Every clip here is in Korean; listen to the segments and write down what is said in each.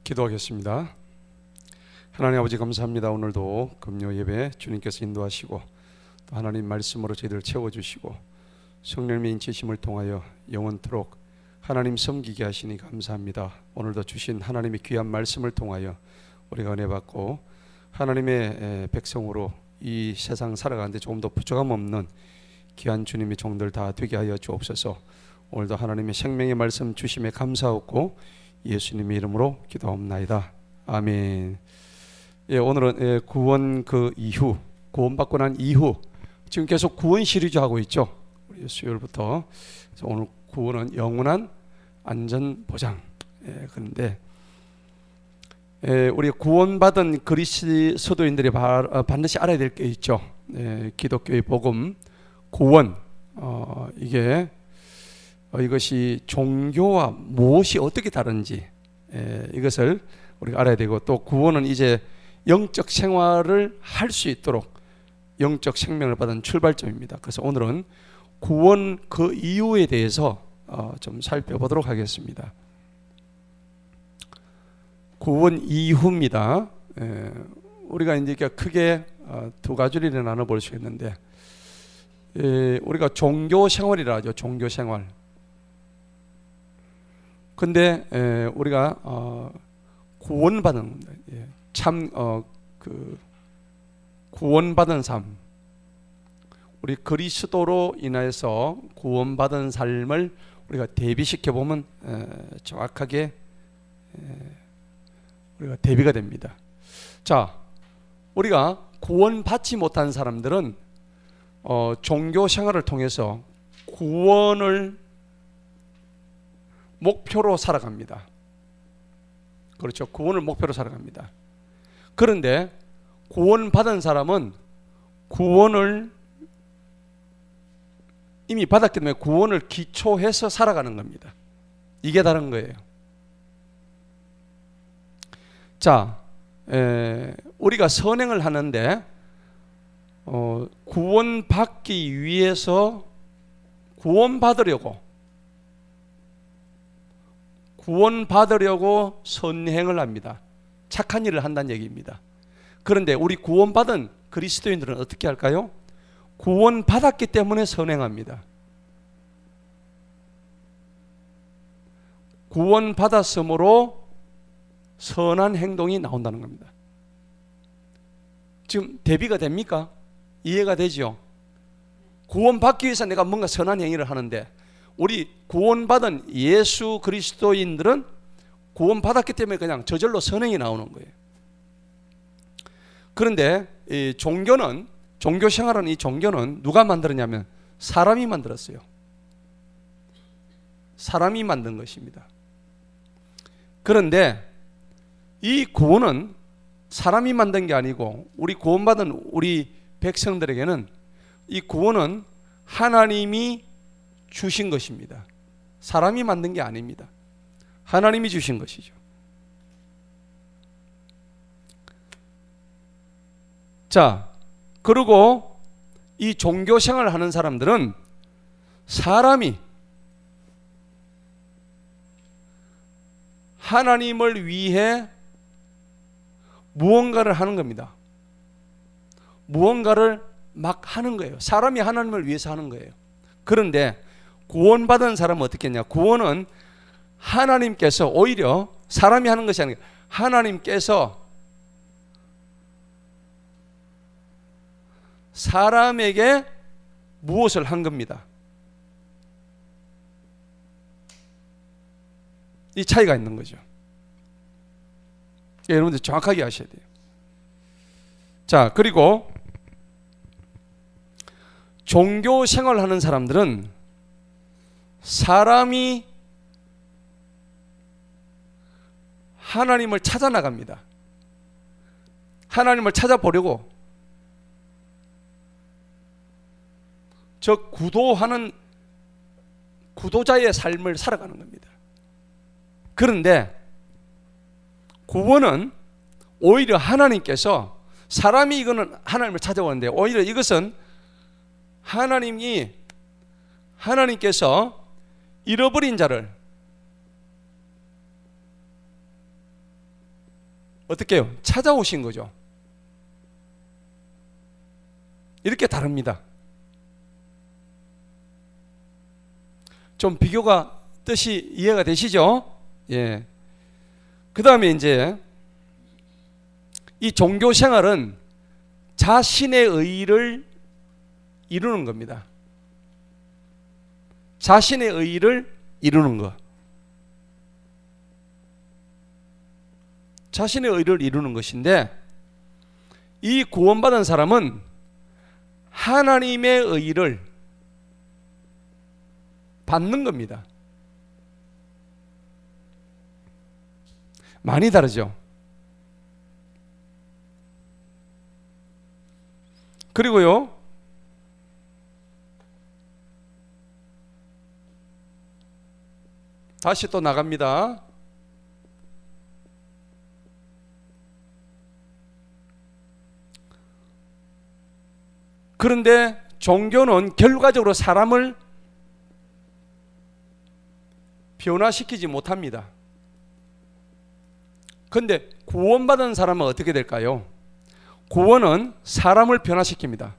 기도하겠습니다. 하나님 아버지 감사합니다. 오늘도 금요 예배 주님께서 인도하시고 또 하나님 말씀으로 저희들을 채워주시고 성령님의 인치심을 통하여 영원토록 하나님 섬기게 하시니 감사합니다. 오늘도 주신 하나님의 귀한 말씀을 통하여 우리가 은혜 받고 하나님의 백성으로 이 세상 살아가는데 조금 더 부족함 없는 귀한 주님의 종들 다 되게 하여 주옵소서. 오늘도 하나님의 생명의 말씀 주심에 감사하고 예수님의 이름으로 기도합나이다. 아멘. 예, 오늘은 구원 그 이후, 구원받고 난 이후 지금 계속 구원 시리즈 하고 있죠. 우리 수요일부터. 그래서 오늘 구원은 영원한 안전 보장. 그런데 우리 구원받은 그리스도인들이 반드시 알아야 될 게 있죠. 기독교의 복음, 구원. 이것이 종교와 무엇이 어떻게 다른지 이것을 우리가 알아야 되고, 또 구원은 이제 영적 생활을 할 수 있도록 영적 생명을 받은 출발점입니다. 그래서 오늘은 구원 그 이유에 대해서 좀 살펴보도록 하겠습니다. 구원 이후입니다. 우리가 이제 크게 두 가지를 나눠볼 수 있는데, 우리가 종교 생활이라 하죠. 종교 생활. 근데 우리가 구원받은 구원받은 삶, 우리 그리스도로 인하여서 구원받은 삶을 우리가 대비시켜 보면 정확하게 우리가 대비가 됩니다. 자, 우리가 구원받지 못한 사람들은 종교 생활을 통해서 구원을 목표로 살아갑니다. 그렇죠. 구원을 목표로 살아갑니다. 그런데 구원받은 사람은 구원을 이미 받았기 때문에 구원을 기초해서 살아가는 겁니다. 이게 다른 거예요. 자, 우리가 선행을 하는데 구원받기 위해서 구원받으려고 선행을 합니다. 착한 일을 한다는 얘기입니다. 그런데 우리 구원받은 그리스도인들은 어떻게 할까요? 구원받았기 때문에 선행합니다. 구원받았으므로 선한 행동이 나온다는 겁니다. 지금 대비가 됩니까? 이해가 되죠? 구원받기 위해서 내가 뭔가 선한 행위를 하는데, 우리 구원받은 예수 그리스도인들은 구원받았기 때문에 그냥 저절로 선행이 나오는 거예요. 그런데 이 종교는, 종교 생활은, 이 종교는 누가 만들었냐면 사람이 만들었어요. 사람이 만든 것입니다. 그런데 이 구원은 사람이 만든 게 아니고 우리 구원받은 우리 백성들에게는 이 구원은 하나님이 주신 것입니다. 사람이 만든 게 아닙니다. 하나님이 주신 것이죠. 자, 그리고 이 종교 생활을 하는 사람들은 사람이 하나님을 위해 무언가를 하는 겁니다. 무언가를 막 하는 거예요. 사람이 하나님을 위해서 하는 거예요. 그런데 구원받은 사람은 어떻게 했냐? 구원은 하나님께서, 오히려 사람이 하는 것이 아니라 하나님께서 사람에게 무엇을 한 겁니다. 이 차이가 있는 거죠. 여러분들 정확하게 아셔야 돼요. 자, 그리고 종교 생활을 하는 사람들은 사람이 하나님을 찾아 나갑니다. 하나님을 찾아보려고 구도하는 구도자의 삶을 살아가는 겁니다. 그런데 구원은 오히려 하나님께서, 사람이 이거는 하나님을 찾아오는데 오히려 이것은 하나님께서 잃어버린 자를 어떻게 해요? 찾아오신 거죠. 이렇게 다릅니다. 좀 비교가 뜻이 이해가 되시죠? 예. 그 다음에 이제 이 종교 생활은 자신의 의의를 이루는 겁니다. 자신의 의의를 이루는 것. 자신의 의의를 이루는 것인데, 이 구원받은 사람은 하나님의 의의를 받는 겁니다. 많이 다르죠. 그리고요, 다시 또 나갑니다. 그런데 종교는 결과적으로 사람을 변화시키지 못합니다. 그런데 구원받은 사람은 어떻게 될까요? 구원은 사람을 변화시킵니다.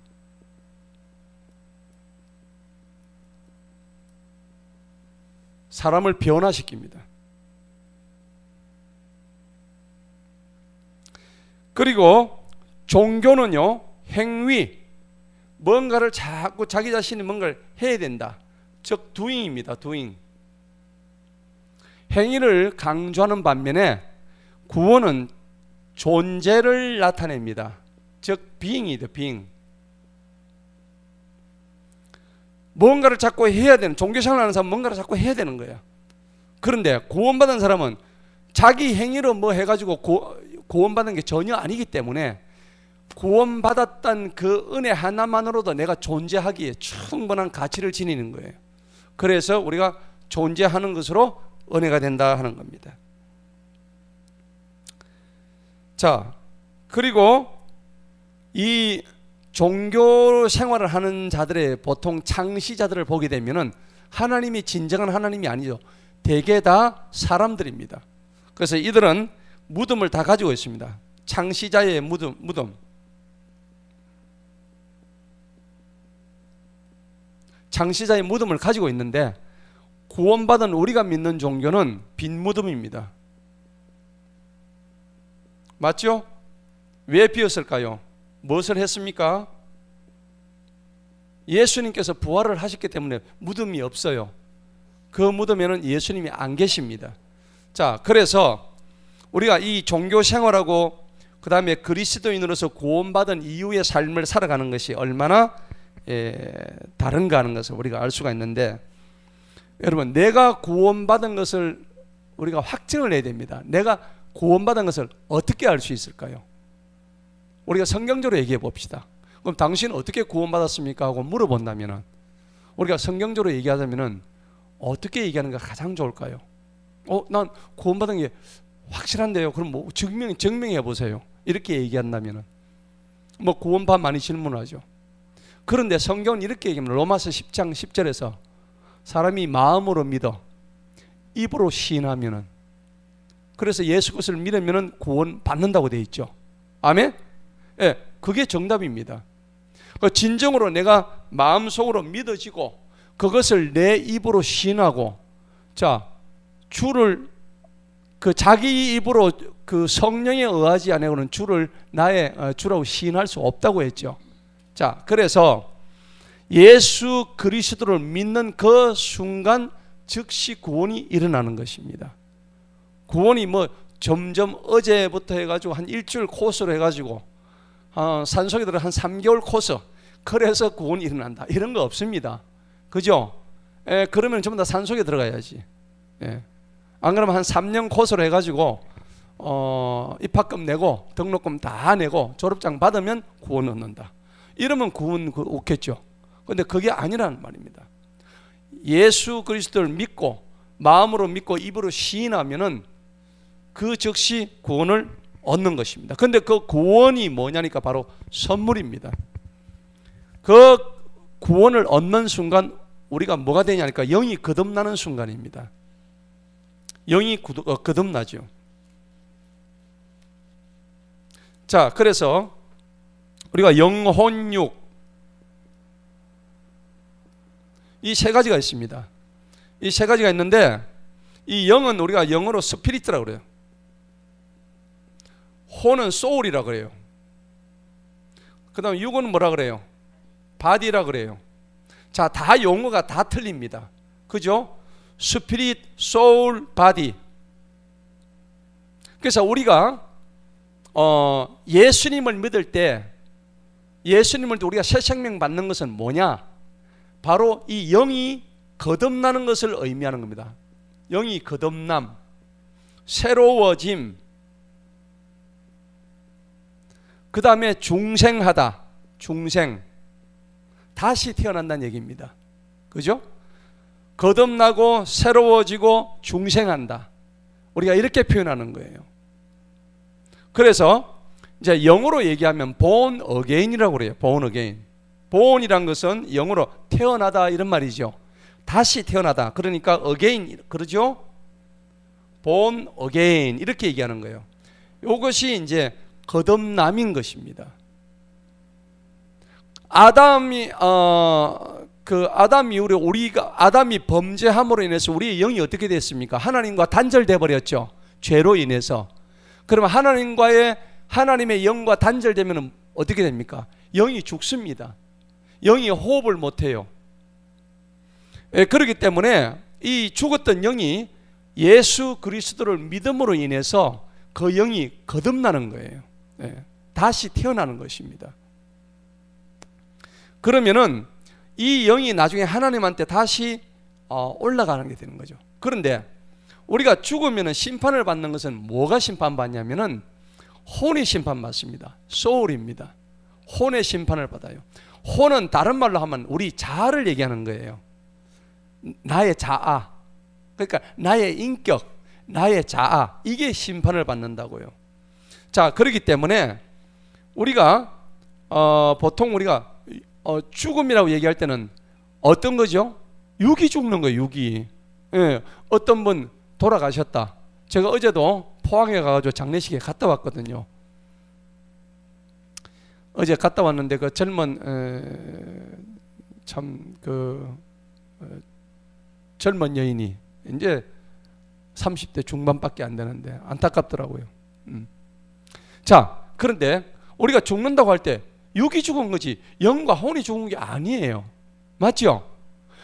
사람을 변화시킵니다. 그리고 종교는요, 행위, 뭔가를 자꾸 자기 자신이 뭔가를 해야 된다. 즉 doing입니다. doing. 행위를 강조하는 반면에 구원은 존재를 나타냅니다. 즉 being이죠. being. 뭔가를 자꾸 해야 되는, 종교생활 하는 사람은 뭔가를 자꾸 해야 되는 거예요. 그런데 구원받은 사람은 자기 행위로 뭐 해가지고 구원받은 게 전혀 아니기 때문에 구원받았던 그 은혜 하나만으로도 내가 존재하기에 충분한 가치를 지니는 거예요. 그래서 우리가 존재하는 것으로 은혜가 된다 하는 겁니다. 자, 그리고 이 종교 생활을 하는 자들의 보통 창시자들을 보게 되면은 하나님이 진정한 하나님이 아니죠. 대개 다 사람들입니다. 그래서 이들은 무덤을 다 가지고 있습니다. 창시자의 무덤. 창시자의 무덤을 가지고 있는데, 구원받은 우리가 믿는 종교는 빈 무덤입니다. 맞죠? 왜 비었을까요? 무엇을 했습니까? 예수님께서 부활을 하셨기 때문에 무덤이 없어요. 그 무덤에는 예수님이 안 계십니다. 자, 그래서 우리가 이 종교 생활하고 그 다음에 그리스도인으로서 구원받은 이후의 삶을 살아가는 것이 얼마나 다른가 하는 것을 우리가 알 수가 있는데, 여러분, 내가 구원받은 것을 우리가 확증을 해야 됩니다. 내가 구원받은 것을 어떻게 알 수 있을까요? 우리가 성경적으로 얘기해 봅시다. 그럼 당신은 어떻게 구원받았습니까? 하고 물어본다면 우리가 성경적으로 얘기하자면 어떻게 얘기하는 게 가장 좋을까요? 난 구원받은 게 확실한데요. 그럼 뭐 증명해 보세요. 이렇게 얘기한다면 뭐 구원받 많이 질문하죠. 그런데 성경은 이렇게 얘기합니다. 로마서 10장 10절에서 사람이 마음으로 믿어 입으로 시인하면은, 그래서 예수 그리스도를 믿으면은 구원 받는다고 되어 있죠. 아멘? 예, 그게 정답입니다. 진정으로 내가 마음속으로 믿어지고 그것을 내 입으로 시인하고, 자, 주를 자기 입으로 그 성령에 의하지 않고는 주를 나의 주라고 시인할 수 없다고 했죠. 자, 그래서 예수 그리스도를 믿는 그 순간 즉시 구원이 일어나는 것입니다. 구원이 뭐 점점 어제부터 해가지고 한 일주일 코스로 해가지고 산속에 들어 한 3개월 코스, 그래서 구원이 일어난다, 이런 거 없습니다. 그죠? 그러면 전부 다 산속에 들어가야지. 안 그러면 한 3년 코스로 해가지고 입학금 내고 등록금 다 내고 졸업장 받으면 구원 얻는다, 이러면 구원 없겠죠. 그런데 그게 아니라는 말입니다. 예수 그리스도를 믿고 마음으로 믿고 입으로 시인하면은 그 즉시 구원을 얻는 것입니다. 그런데 그 구원이 뭐냐니까 바로 선물입니다. 그 구원을 얻는 순간 우리가 뭐가 되냐니까 영이 거듭나는 순간입니다. 영이 거듭나죠. 자, 그래서 우리가 영혼육 이 세 가지가 있습니다. 이 세 가지가 있는데 이 영은 우리가 영어로 스피리트라고 그래요. 혼은 소울이라고 그래요. 그 다음 육은 뭐라 그래요? 바디라고 그래요. 자, 다 용어가 다 틀립니다. 그죠? 스피릿, 소울, 바디. 그래서 우리가 예수님을 믿을 때 예수님을 우리가 새 생명 받는 것은 뭐냐? 바로 이 영이 거듭나는 것을 의미하는 겁니다. 영이 거듭남, 새로워짐, 그 다음에 중생하다, 중생, 다시 태어난다는 얘기입니다. 그죠? 거듭나고 새로워지고 중생한다. 우리가 이렇게 표현하는 거예요. 그래서 이제 영어로 얘기하면 born again이라고 그래요. born again. born이란 것은 영어로 태어나다 이런 말이죠. 다시 태어나다. 그러니까 again 그러죠? born again 이렇게 얘기하는 거예요. 이것이 이제 거듭남인 것입니다. 아담 이후에 아담이 범죄함으로 인해서 우리의 영이 어떻게 됐습니까? 하나님과 단절돼 버렸죠. 죄로 인해서. 그러면 하나님의 영과 단절되면 어떻게 됩니까? 영이 죽습니다. 영이 호흡을 못 해요. 그렇기 때문에 이 죽었던 영이 예수 그리스도를 믿음으로 인해서 그 영이 거듭나는 거예요. 다시 태어나는 것입니다. 그러면은 이 영이 나중에 하나님한테 다시 올라가는 게 되는 거죠. 그런데 우리가 죽으면 심판을 받는 것은 뭐가 심판받냐면은 혼이 심판받습니다. 소울입니다. 혼의 심판을 받아요. 혼은 다른 말로 하면 우리 자아를 얘기하는 거예요. 나의 자아, 그러니까 나의 인격, 나의 자아, 이게 심판을 받는다고요. 자, 그렇기 때문에 우리가 보통 우리가 죽음이라고 얘기할 때는 어떤 거죠? 육이 죽는 거예요. 육이. 어떤 분 돌아가셨다. 제가 어제도 포항에 가가지고 장례식에 갔다 왔거든요. 어제 갔다 왔는데 그 젊은 젊은 여인이 이제 30대 중반밖에 안 되는데 안타깝더라고요. 자, 그런데 우리가 죽는다고 할 때 육이 죽은 거지 영과 혼이 죽은 게 아니에요. 맞죠?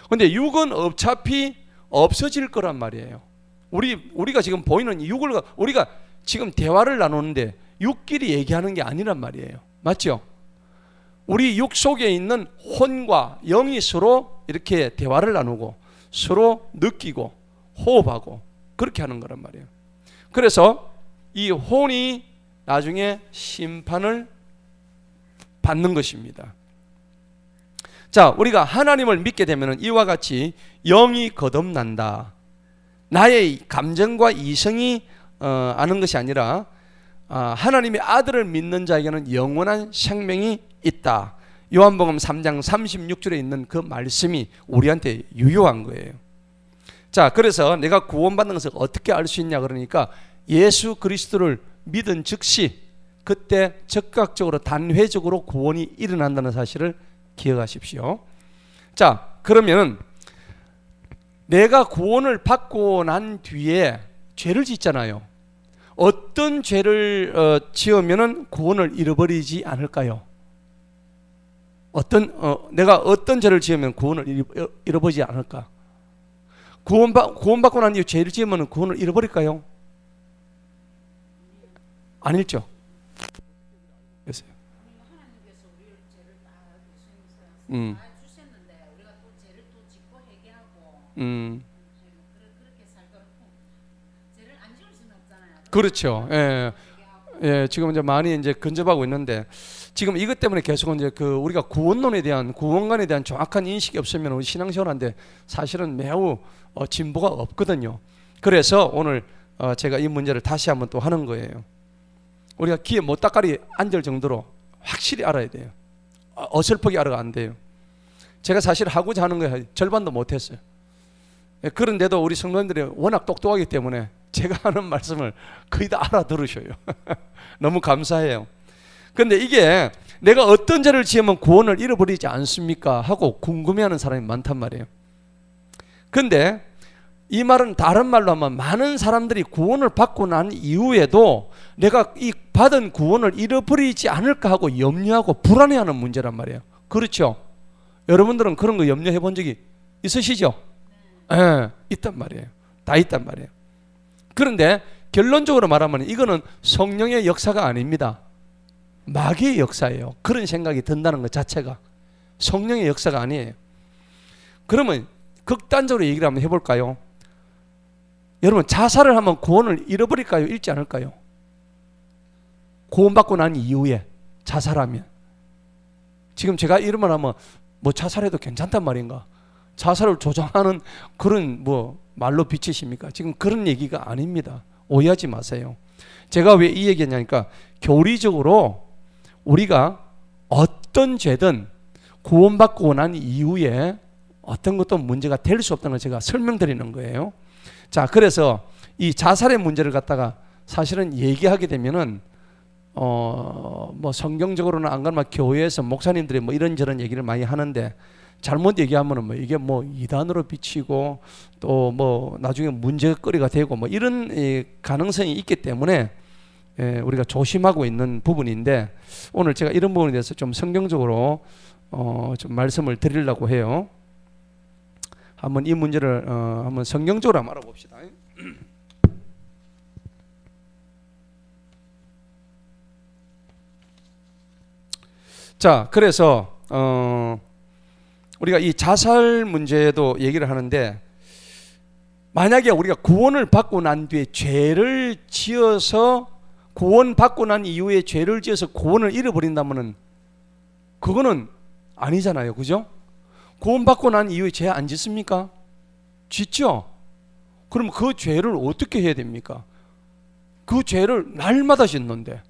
근데 육은 어차피 없어질 거란 말이에요. 우리가 지금 보이는 육을 우리가 지금 대화를 나누는데 육끼리 얘기하는 게 아니란 말이에요. 맞죠? 우리 육 속에 있는 혼과 영이 서로 이렇게 대화를 나누고 서로 느끼고 호흡하고 그렇게 하는 거란 말이에요. 그래서 이 혼이 나중에 심판을 받는 것입니다. 자, 우리가 하나님을 믿게 되면 이와 같이 영이 거듭난다. 나의 감정과 이성이 아는 것이 아니라 하나님의 아들을 믿는 자에게는 영원한 생명이 있다. 요한복음 3장 36절에 있는 그 말씀이 우리한테 유효한 거예요. 자, 그래서 내가 구원받는 것을 어떻게 알 수 있냐 그러니까 예수 그리스도를 믿은 즉시 그때 즉각적으로 단회적으로 구원이 일어난다는 사실을 기억하십시오. 자, 그러면 내가 구원을 받고 난 뒤에 죄를 짓잖아요. 어떤 죄를 지으면은 구원을 잃어버리지 않을까요? 내가 어떤 죄를 지으면 구원을 잃어버리지 않을까? 구원받고 난 뒤에 죄를 지으면 구원을 잃어버릴까요? 안 잃죠. 그래서요. 하나님께서 우리를 죄를 다 예수님께서 다 주셨는데 우리가 또 죄를 또 짓고 회개하고 그렇게 살도록 죄를 안 지을 수는 없잖아요. 그렇죠. 예, 지금 이제 많이 이제 근접하고 있는데 지금 이것 때문에 계속 이제 우리가 구원론에 대한 구원관에 대한 정확한 인식이 없으면 우리 신앙생활하는데 사실은 매우 진보가 없거든요. 그래서 오늘 제가 이 문제를 다시 한번 또 하는 거예요. 우리가 귀에 못다까리 앉을 정도로 확실히 알아야 돼요. 어설프게 알아가 안 돼요. 제가 사실 하고자 하는 거 절반도 못했어요. 그런데도 우리 성도님들이 워낙 똑똑하기 때문에 제가 하는 말씀을 거의 다 알아들으셔요. 너무 감사해요. 근데 이게 내가 어떤 죄를 지으면 구원을 잃어버리지 않습니까? 하고 궁금해하는 사람이 많단 말이에요. 근데 이 말은 다른 말로 하면 많은 사람들이 구원을 받고 난 이후에도 내가 이 받은 구원을 잃어버리지 않을까 하고 염려하고 불안해하는 문제란 말이에요. 그렇죠? 여러분들은 그런 거 염려해 본 적이 있으시죠? 예, 있단 말이에요. 다 있단 말이에요. 그런데 결론적으로 말하면 이거는 성령의 역사가 아닙니다. 마귀의 역사예요. 그런 생각이 든다는 것 자체가 성령의 역사가 아니에요. 그러면 극단적으로 얘기를 한번 해볼까요? 여러분, 자살을 하면 구원을 잃어버릴까요? 잃지 않을까요? 구원받고 난 이후에 자살하면. 지금 제가 이런 말 하면 뭐 자살해도 괜찮단 말인가? 자살을 조장하는 그런 뭐 말로 비치십니까? 지금 그런 얘기가 아닙니다. 오해하지 마세요. 제가 왜 이 얘기했냐니까 교리적으로 우리가 어떤 죄든 구원받고 난 이후에 어떤 것도 문제가 될 수 없다는 걸 제가 설명드리는 거예요. 자, 그래서 이 자살의 문제를 갖다가 사실은 얘기하게 되면은 뭐 성경적으로는 안 그러면 교회에서 목사님들이 뭐 이런저런 얘기를 많이 하는데 잘못 얘기하면은 뭐 이게 뭐 이단으로 비치고 또 뭐 나중에 문제거리가 되고 뭐 이런 가능성이 있기 때문에 우리가 조심하고 있는 부분인데 오늘 제가 이런 부분에 대해서 좀 성경적으로 좀 말씀을 드리려고 해요. 한번 이 문제를 한번 성경적으로 한번 알아봅시다. 자, 그래서 우리가 이 자살 문제도 얘기를 하는데 만약에 우리가 구원을 받고 난 뒤에 죄를 지어서 구원받고 난 이후에 죄를 지어서 구원을 잃어버린다면은 그거는 아니잖아요. 그죠? 구원받고 난 이후에 죄 안 짓습니까? 짓죠? 그럼 그 죄를 어떻게 해야 됩니까? 그 죄를 날마다 짓는데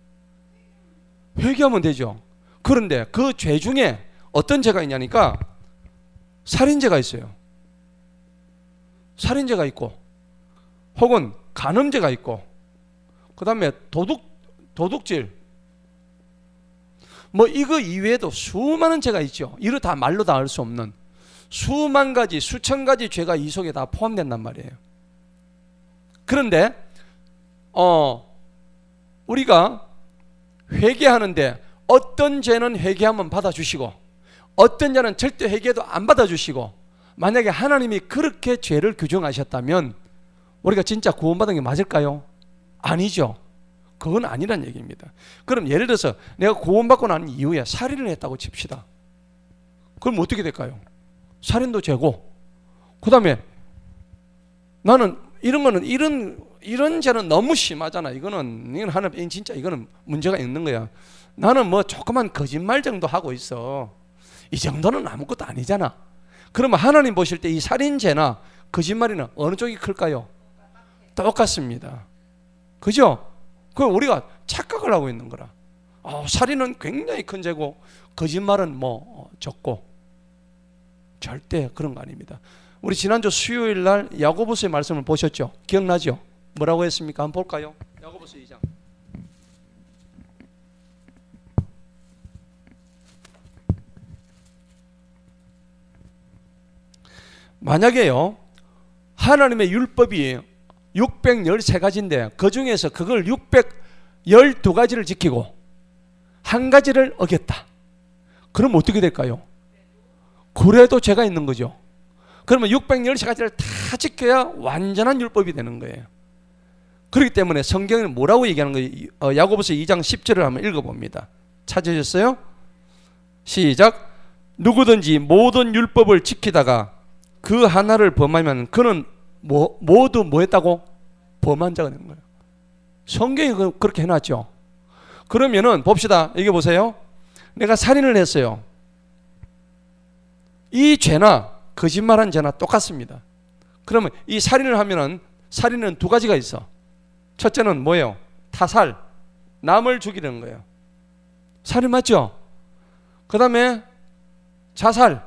회개하면 되죠. 그런데 그 죄 중에 어떤 죄가 있냐니까 살인죄가 있어요. 살인죄가 있고 혹은 간음죄가 있고 그 다음에 도둑질 뭐 이거 이외에도 수많은 죄가 있죠. 이거 다 말로 다 알 수 없는 수만 가지 수천 가지 죄가 이 속에 다 포함된단 말이에요. 그런데 우리가 회개하는데 어떤 죄는 회개하면 받아주시고 어떤 죄는 절대 회개도 안 받아주시고 만약에 하나님이 그렇게 죄를 규정하셨다면 우리가 진짜 구원받은 게 맞을까요? 아니죠. 그건 아니란 얘기입니다. 그럼 예를 들어서 내가 구원받고 난 이후에 살인을 했다고 칩시다. 그럼 어떻게 될까요? 살인도 죄고 그 다음에 나는 이런 거는 이런 죄는 너무 심하잖아. 이건 하나님 진짜 이거는 문제가 있는 거야. 나는 뭐 조그만 거짓말 정도 하고 있어. 이 정도는 아무것도 아니잖아. 그러면 하나님 보실 때 이 살인죄나 거짓말이나 어느 쪽이 클까요? 똑같습니다. 그죠? 그 우리가 착각을 하고 있는 거라. 살인은 굉장히 큰 죄고 거짓말은 뭐 적고 절대 그런 거 아닙니다. 우리 지난주 수요일 날 야고보서의 말씀을 보셨죠? 기억나죠? 뭐라고 했습니까? 한번 볼까요? 야고보서 2장. 만약에요 하나님의 율법이 613가지인데 그 중에서 그걸 612가지를 지키고 한 가지를 어겼다. 그럼 어떻게 될까요? 그래도 죄가 있는 거죠. 그러면 613가지를 다 지켜야 완전한 율법이 되는 거예요. 그렇기 때문에 성경은 뭐라고 얘기하는 거예요? 야고보서 2장 10절을 한번 읽어봅니다. 찾으셨어요? 시작. 누구든지 모든 율법을 지키다가 그 하나를 범하면 그는 모두 뭐 했다고? 범한 자가 되는 거예요. 성경이 그렇게 해놨죠. 그러면은 봅시다. 여기 보세요. 내가 살인을 했어요. 이 죄나 거짓말한 죄나 똑같습니다. 그러면 이 살인을 하면은 살인은 두 가지가 있어. 첫째는 뭐예요? 타살, 남을 죽이는 거예요. 살인 맞죠? 그 다음에 자살,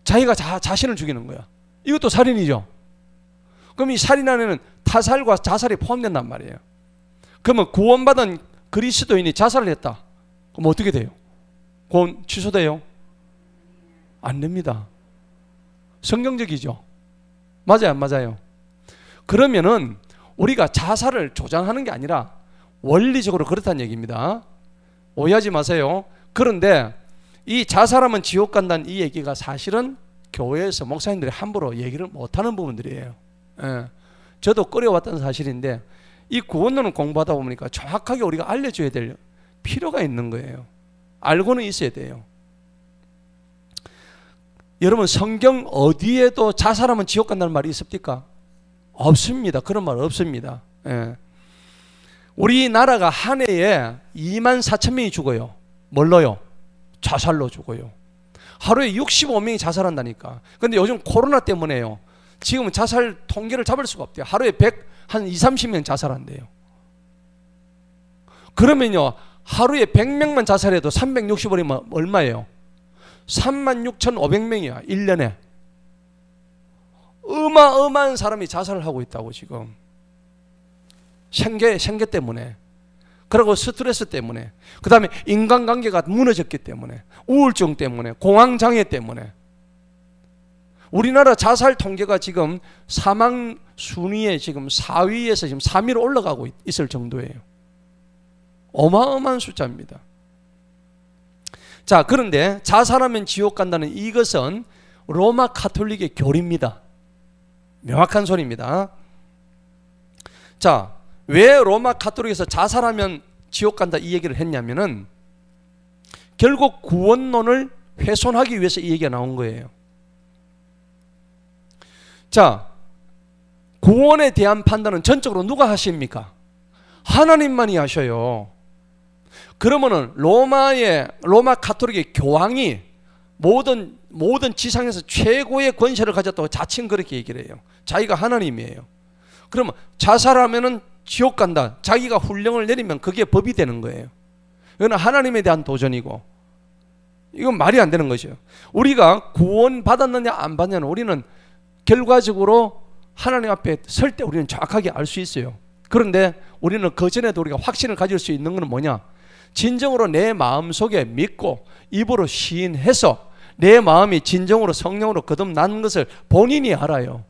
자기가 자신을 죽이는 거야. 이것도 살인이죠. 그럼 이 살인 안에는 타살과 자살이 포함된단 말이에요. 그러면 구원받은 그리스도인이 자살을 했다. 그럼 어떻게 돼요? 구원 취소돼요? 안 됩니다. 성경적이죠. 맞아요, 안 맞아요? 그러면은 우리가 자살을 조장하는 게 아니라 원리적으로 그렇다는 얘기입니다. 오해하지 마세요. 그런데 이 자살하면 지옥 간다는 이 얘기가 사실은 교회에서 목사님들이 함부로 얘기를 못하는 부분들이에요. 예. 저도 끌어왔던 사실인데 이 구원론을 공부하다 보니까 정확하게 우리가 알려줘야 될 필요가 있는 거예요. 알고는 있어야 돼요. 여러분, 성경 어디에도 자살하면 지옥 간다는 말이 있습니까? 없습니다. 그런 말 없습니다. 예. 우리나라가 한 해에 24,000명이 죽어요. 뭘로요? 자살로 죽어요. 하루에 65명이 자살한다니까. 근데 요즘 코로나 때문에요. 지금 자살 통계를 잡을 수가 없대요. 하루에 한 20-30명 자살한대요. 그러면요, 하루에 100명만 자살해도 360원이면 얼마예요? 36,500명이야. 1년에. 어마어마한 사람이 자살을 하고 있다고 지금. 생계 때문에. 그리고 스트레스 때문에. 그 다음에 인간관계가 무너졌기 때문에. 우울증 때문에. 공황장애 때문에. 우리나라 자살 통계가 지금 사망 순위에 지금 4위에서 지금 3위로 올라가고 있을 정도예요. 어마어마한 숫자입니다. 자, 그런데 자살하면 지옥 간다는 이것은 로마 가톨릭의 교리입니다. 명확한 소리입니다. 자, 왜 로마 가톨릭에서 자살하면 지옥 간다 이 얘기를 했냐면은 결국 구원론을 훼손하기 위해서 이 얘기가 나온 거예요. 자, 구원에 대한 판단은 전적으로 누가 하십니까? 하나님만이 하셔요. 그러면은 로마 가톨릭의 교황이 모든 지상에서 최고의 권세를 가졌다고 자칭 그렇게 얘기를 해요. 자기가 하나님이에요. 그러면 자살하면은 지옥 간다. 자기가 훈령을 내리면 그게 법이 되는 거예요. 이건 하나님에 대한 도전이고, 이건 말이 안 되는 거죠. 우리가 구원 받았느냐 안 받느냐는 우리는 결과적으로 하나님 앞에 설 때 우리는 정확하게 알 수 있어요. 그런데 우리는 그 전에도 우리가 확신을 가질 수 있는 것은 뭐냐? 진정으로 내 마음속에 믿고 입으로 시인해서 내 마음이 진정으로 성령으로 거듭난 것을 본인이 알아요.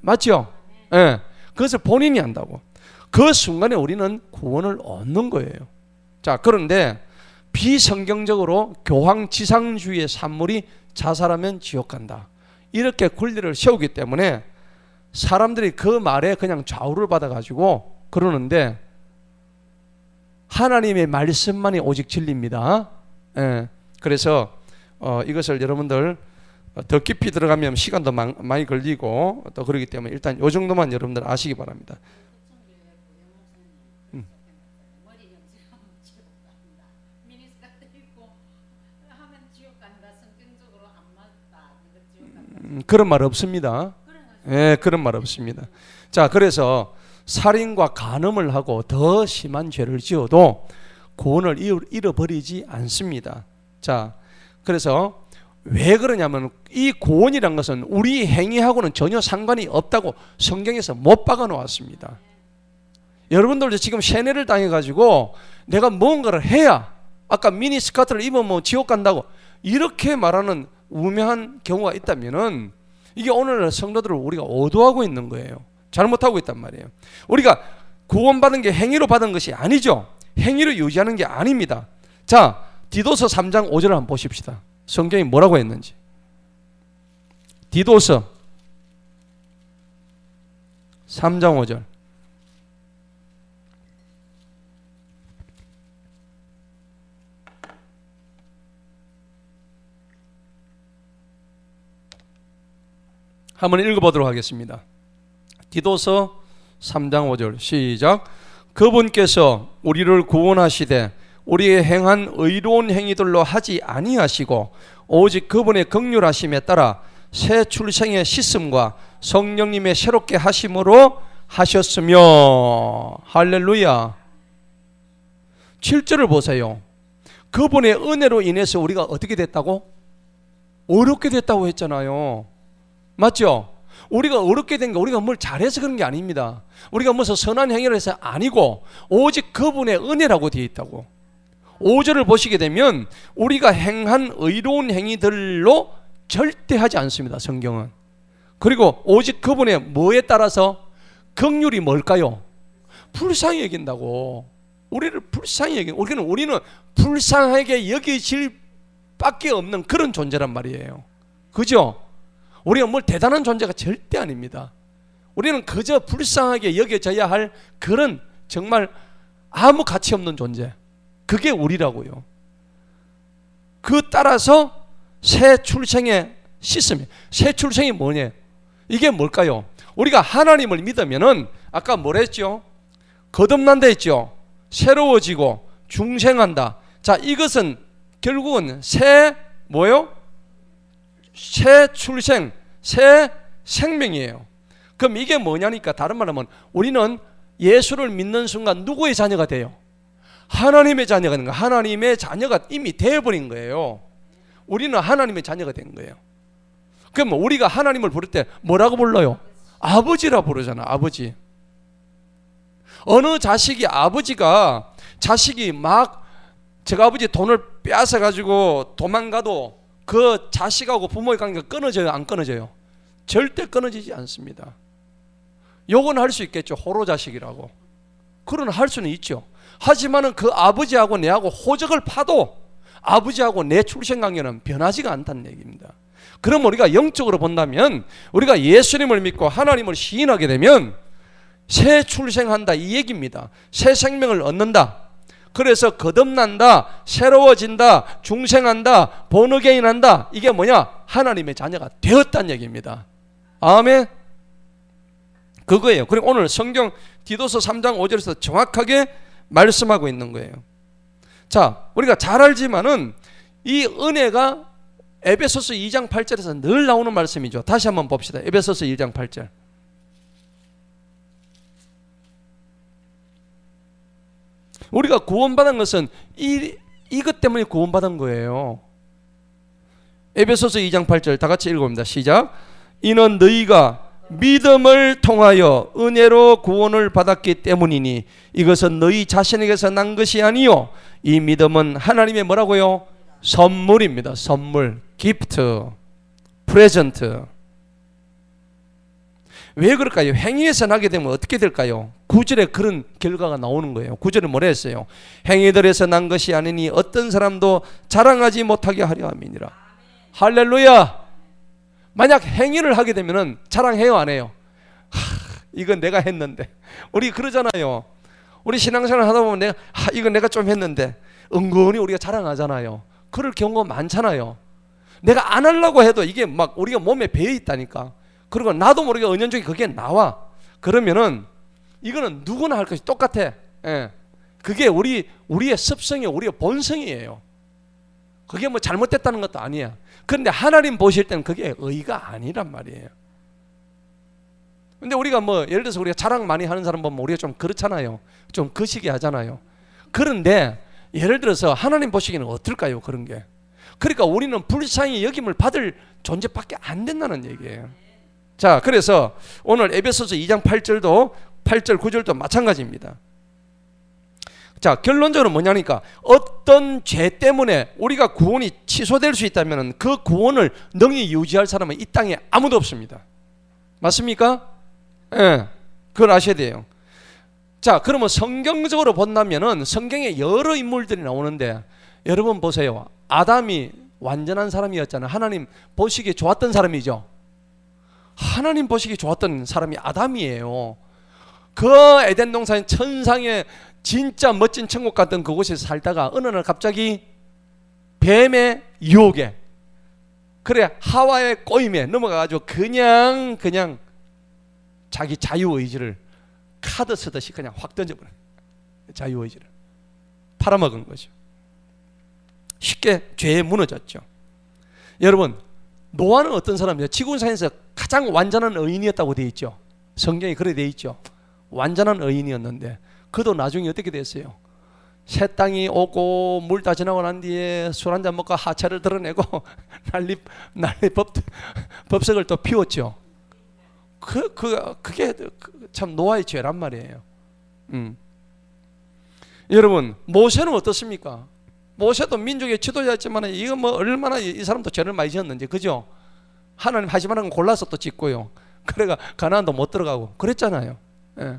맞죠? 예. 네. 그것을 본인이 안다고. 그 순간에 우리는 구원을 얻는 거예요. 자, 그런데 비성경적으로 교황지상주의의 산물이 자살하면 지옥 간다, 이렇게 권리를 세우기 때문에 사람들이 그 말에 그냥 좌우를 받아가지고 그러는데, 하나님의 말씀만이 오직 진리입니다. 예. 그래서 이것을 여러분들 더 깊이 들어가면 시간도 많이 걸리고 또 그러기 때문에 일단 이 정도만 여러분들 아시기 바랍니다. 그런 말 없습니다. 예, 그런 말 없습니다. 자, 그래서 살인과 간음을 하고 더 심한 죄를 지어도 구원을 잃어버리지 않습니다. 자, 그래서 왜 그러냐면 이 구원이란 것은 우리 행위하고는 전혀 상관이 없다고 성경에서 못 박아 놓았습니다. 여러분들도 지금 세뇌를 당해가지고 내가 뭔가를 해야, 아까 미니스커트를 입으면 지옥 간다고 이렇게 말하는 우매한 경우가 있다면은 이게 오늘날 성도들을 우리가 오도하고 있는 거예요. 잘못하고 있단 말이에요. 우리가 구원받은 게 행위로 받은 것이 아니죠. 행위로 유지하는 게 아닙니다. 자, 디도서 3장 5절을 한번 보십시다. 성경이 뭐라고 했는지. 디도서 3장 5절. 한번 읽어보도록 하겠습니다. 디도서 3장 5절 시작. 그분께서 우리를 구원하시되 우리의 행한 의로운 행위들로 하지 아니하시고 오직 그분의 긍휼하심에 따라 새 출생의 씻음과 성령님의 새롭게 하심으로 하셨으며. 할렐루야. 7절을 보세요. 그분의 은혜로 인해서 우리가 어떻게 됐다고? 어렵게 됐다고 했잖아요. 맞죠? 우리가 어렵게 된 게 우리가 뭘 잘해서 그런 게 아닙니다. 우리가 무슨 선한 행위를 해서 아니고 오직 그분의 은혜라고 되어 있다고. 5절을 보시게 되면 우리가 행한 의로운 행위들로 절대 하지 않습니다. 성경은. 그리고 오직 그분의 뭐에 따라서 긍휼이 뭘까요? 불쌍히 여긴다고. 우리를 불쌍히 여긴. 우리는 불쌍하게 여기질 밖에 없는 그런 존재란 말이에요. 그죠? 우리가 뭘 대단한 존재가 절대 아닙니다. 우리는 그저 불쌍하게 여겨져야 할 그런 정말 아무 가치 없는 존재. 그게 우리라고요. 그 따라서 새 출생의 시스템. 새 출생이 뭐냐? 이게 뭘까요? 우리가 하나님을 믿으면은 아까 뭐랬죠? 거듭난다 했죠? 새로워지고 중생한다. 자, 이것은 결국은 새 뭐요? 새 출생, 새 생명이에요. 그럼 이게 뭐냐니까 다른 말로 하면 우리는 예수를 믿는 순간 누구의 자녀가 돼요? 하나님의 자녀가 되는 거예요. 하나님의 자녀가 이미 되어버린 거예요. 우리는 하나님의 자녀가 된 거예요. 그럼 우리가 하나님을 부를 때 뭐라고 불러요? 아버지라 부르잖아. 아버지. 어느 자식이 아버지가 자식이 막 제가 아버지 돈을 빼앗아 가지고 도망가도 그 자식하고 부모의 관계가 끊어져요? 안 끊어져요? 절대 끊어지지 않습니다. 욕은 할 수 있겠죠. 호로자식이라고. 그런 할 수는 있죠. 하지만은 그 아버지하고 내하고 호적을 파도 아버지하고 내 출생관계는 변하지가 않다는 얘기입니다. 그럼 우리가 영적으로 본다면 우리가 예수님을 믿고 하나님을 시인하게 되면 새 출생한다 이 얘기입니다. 새 생명을 얻는다. 그래서 거듭난다, 새로워진다, 중생한다, 본어게인한다. 이게 뭐냐? 하나님의 자녀가 되었다는 얘기입니다. 아멘. 그거예요. 그리고 오늘 성경 디도서 3장 5절에서 정확하게 말씀하고 있는 거예요. 자, 우리가 잘 알지만은 이 은혜가 에베소서 2장 8절에서 늘 나오는 말씀이죠. 다시 한번 봅시다. 에베소서 2장 8절. 우리가 구원받은 것은 이것 때문에 구원받은 거예요. 에베소서 2장 8절 다 같이 읽어봅니다. 시작. 이는 너희가 믿음을 통하여 은혜로 구원을 받았기 때문이니 이것은 너희 자신에게서 난 것이 아니요 이 믿음은 하나님의 뭐라고요? 선물입니다. 선물, 기프트, 프레젠트. 왜 그럴까요? 행위에서 나게 되면 어떻게 될까요? 9절에 그런 결과가 나오는 거예요. 9절에 뭐라 했어요? 행위들에서 난 것이 아니니 어떤 사람도 자랑하지 못하게 하려 함이니라. 할렐루야. 만약 행위를 하게 되면은 자랑해요, 안 해요? 이건 내가 했는데. 우리 그러잖아요. 우리 신앙생활 하다 보면 이건 내가 좀 했는데 은근히 우리가 자랑하잖아요. 그럴 경우가 많잖아요. 내가 안 하려고 해도 이게 막 우리가 몸에 배어 있다니까. 그리고 나도 모르게 은연중에 그게 나와. 그러면은 이거는 누구나 할 것이 똑같아. 예. 그게 우리의 습성이에요. 우리의 본성이에요. 그게 뭐 잘못됐다는 것도 아니야. 그런데 하나님 보실 때는 그게 의가 아니란 말이에요. 근데 우리가 뭐 예를 들어서 우리가 자랑 많이 하는 사람 보면 우리가 좀 그렇잖아요. 좀 거시기 하잖아요. 그런데 예를 들어서 하나님 보시기에는 어떨까요? 그런 게. 그러니까 우리는 불쌍히 여김을 받을 존재밖에 안 된다는 얘기예요. 자, 그래서 오늘 에베소서 2장 8절도 8절 9절도 마찬가지입니다. 자, 결론적으로 뭐냐니까 어떤 죄 때문에 우리가 구원이 취소될 수 있다면 그 구원을 능히 유지할 사람은 이 땅에 아무도 없습니다. 맞습니까? 예, 그걸 아셔야 돼요. 자, 그러면 성경적으로 본다면은 성경에 여러 인물들이 나오는데 여러분 보세요. 아담이 완전한 사람이었잖아요. 하나님 보시기에 좋았던 사람이죠. 하나님 보시기에 좋았던 사람이 아담이에요. 그 에덴 동산의 천상의 진짜 멋진 천국 같은 그곳에서 살다가 어느 날 갑자기 뱀의 유혹에 그래 하와의 꼬임에 넘어가가지고 그냥 자기 자유의지를 카드 쓰듯이 그냥 확 던져버려. 자유의지를 팔아먹은 거죠. 쉽게 죄에 무너졌죠. 여러분, 노아는 어떤 사람이에요? 지구상에서 가장 완전한 의인이었다고 되어 있죠. 성경에 그래 되어 있죠. 완전한 의인이었는데 그도 나중에 어떻게 됐어요? 새 땅이 오고 물 다 지나고 난 뒤에 술 한잔 먹고 하차를 드러내고 난리 법석을 또 피웠죠. 그게 참 노아의 죄란 말이에요. 여러분, 모세는 어떻습니까? 모세도 민족의 지도자였지만 이거 뭐 얼마나 이 사람도 죄를 많이 지었는지, 그죠? 하나님 하지 말라는 건 골라서 또 짓고요. 그래가 가나안도 못 들어가고 그랬잖아요. 예.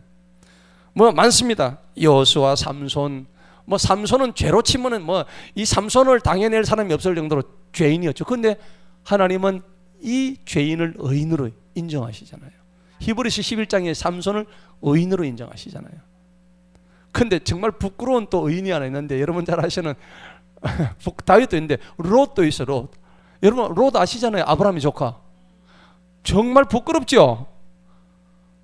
뭐 많습니다. 여호수아, 삼손. 뭐 삼손은 죄로 치면은 뭐 이 삼손을 당해낼 사람이 없을 정도로 죄인이었죠. 근데 하나님은 이 죄인을 의인으로 인정하시잖아요. 히브리서 11장에 삼손을 의인으로 인정하시잖아요. 근데 정말 부끄러운 또 의인이 하나 있는데, 여러분 잘 아시는 다윗도 있는데 롯도 있어. 롯. 여러분 롯 아시잖아요. 아브라함의 조카. 정말 부끄럽죠.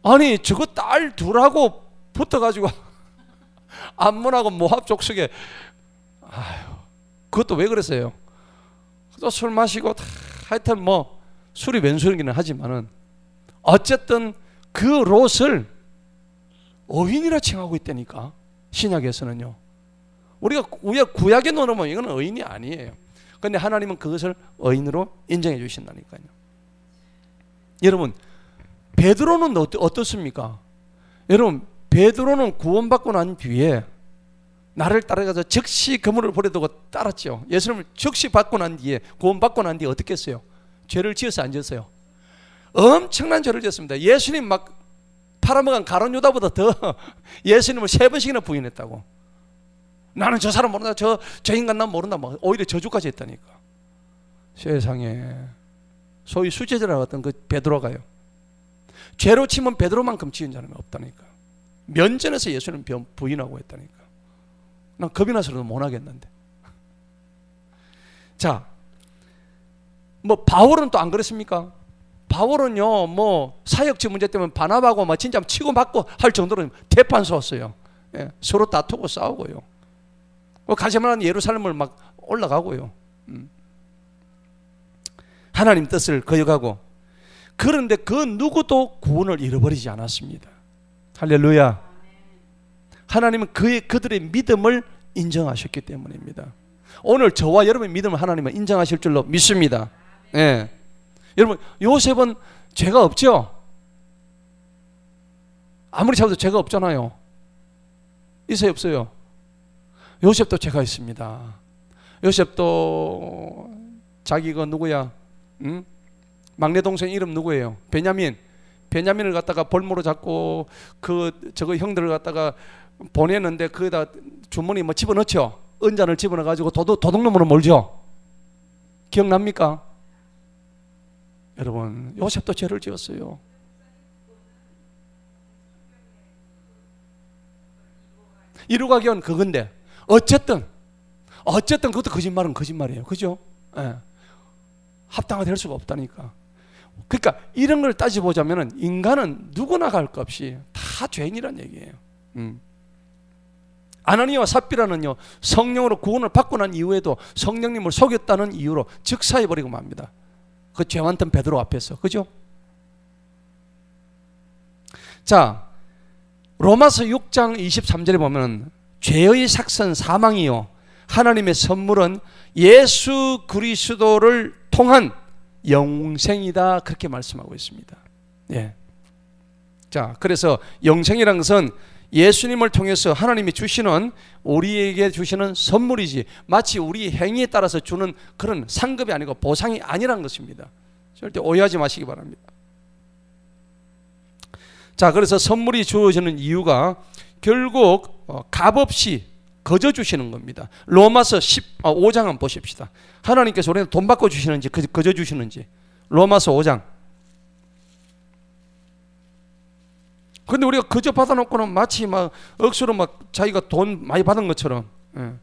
아니 저거 딸 둘하고 붙어가지고 암몬하고 모압 족속에, 아유, 그것도 왜 그랬어요? 또 술 마시고 하여튼 뭐 술이 왼술이기는 하지만은 어쨌든 그 롯을 의인이라 칭하고 있다니까. 신약에서는요. 우리가 구약에 놓으면 이건 의인이 아니에요. 그런데 하나님은 그것을 의인으로 인정해 주신다니까요. 여러분, 베드로는 어떻습니까? 여러분, 베드로는 구원받고 난 뒤에 나를 따라가서 즉시 그물을 버려두고 따랐죠. 예수님을 즉시 받고 난 뒤에, 구원받고 난 뒤에 어떻게 했어요? 죄를 지었어요, 안 지었어요? 엄청난 죄를 지었습니다. 예수님 막 팔아먹은 가룟 유다보다 더 예수님을 3번씩이나 부인했다고. 나는 저 사람 모른다, 저 인간 난 모른다, 막 오히려 저주까지 했다니까. 세상에. 소위 수제자라고 했던 그 베드로가요, 죄로 치면 베드로만큼 지은 사람이 없다니까. 면전에서 예수님 부인하고 했다니까. 난 겁이 나서도 못 하겠는데. 자, 뭐 바울은 또 안 그랬습니까? 바울은요, 뭐 사역지 문제 때문에 반합하고 막 진짜 치고 받고 할 정도로 대판서웠어요. 예, 서로 다투고 싸우고요. 가시마는 예루살렘을 막 올라가고요. 하나님 뜻을 거역하고. 그런데 그 누구도 구원을 잃어버리지 않았습니다. 할렐루야. 하나님은 그들의 믿음을 인정하셨기 때문입니다. 오늘 저와 여러분의 믿음을 하나님은 인정하실 줄로 믿습니다. 예. 여러분, 요셉은 죄가 없죠? 아무리 잡아도 죄가 없잖아요. 있어요, 없어요? 요셉도 죄가 있습니다. 요셉도 자기 그 누구야? 응? 막내 동생 이름 누구예요? 베냐민을 갖다가 볼모로 잡고 저거 형들을 갖다가 보내는데 거기다 주머니 뭐 집어넣죠. 은잔을 집어넣어 가지고 도둑놈으로 몰죠. 기억납니까? 여러분, 요셉도 죄를 지었어요. 이루가기 위한 그건데 어쨌든 그것도 거짓말은 거짓말이에요. 그죠? 예. 합당화 될 수가 없다니까. 그러니까 이런 걸 따져보자면 인간은 누구나 갈 것 없이 다 죄인이란 얘기예요. 아나니아와 삽비라는요, 성령으로 구원을 받고 난 이후에도 성령님을 속였다는 이유로 즉사해버리고 맙니다. 그 죄 많던 베드로 앞에서. 그죠? 자, 로마서 6장 23절에 보면 죄의 삭선 사망이요 하나님의 선물은 예수 그리스도를 통한 영생이다, 그렇게 말씀하고 있습니다. 예. 자, 그래서 영생이라는 것은 예수님을 통해서 하나님이 주시는, 우리에게 주시는 선물이지 마치 우리 행위에 따라서 주는 그런 상급이 아니고 보상이 아니라는 것입니다. 절대 오해하지 마시기 바랍니다. 자, 그래서 선물이 주어지는 이유가 결국 값없이 거저 주시는 겁니다. 로마서 5장 한번 보십시다. 하나님께서 우리한테 돈 받고 주시는지 거저 주시는지. 로마서 5장. 근데 우리가 거저 받아놓고는 마치 막 억수로 막 자기가 돈 많이 받은 것처럼. 예.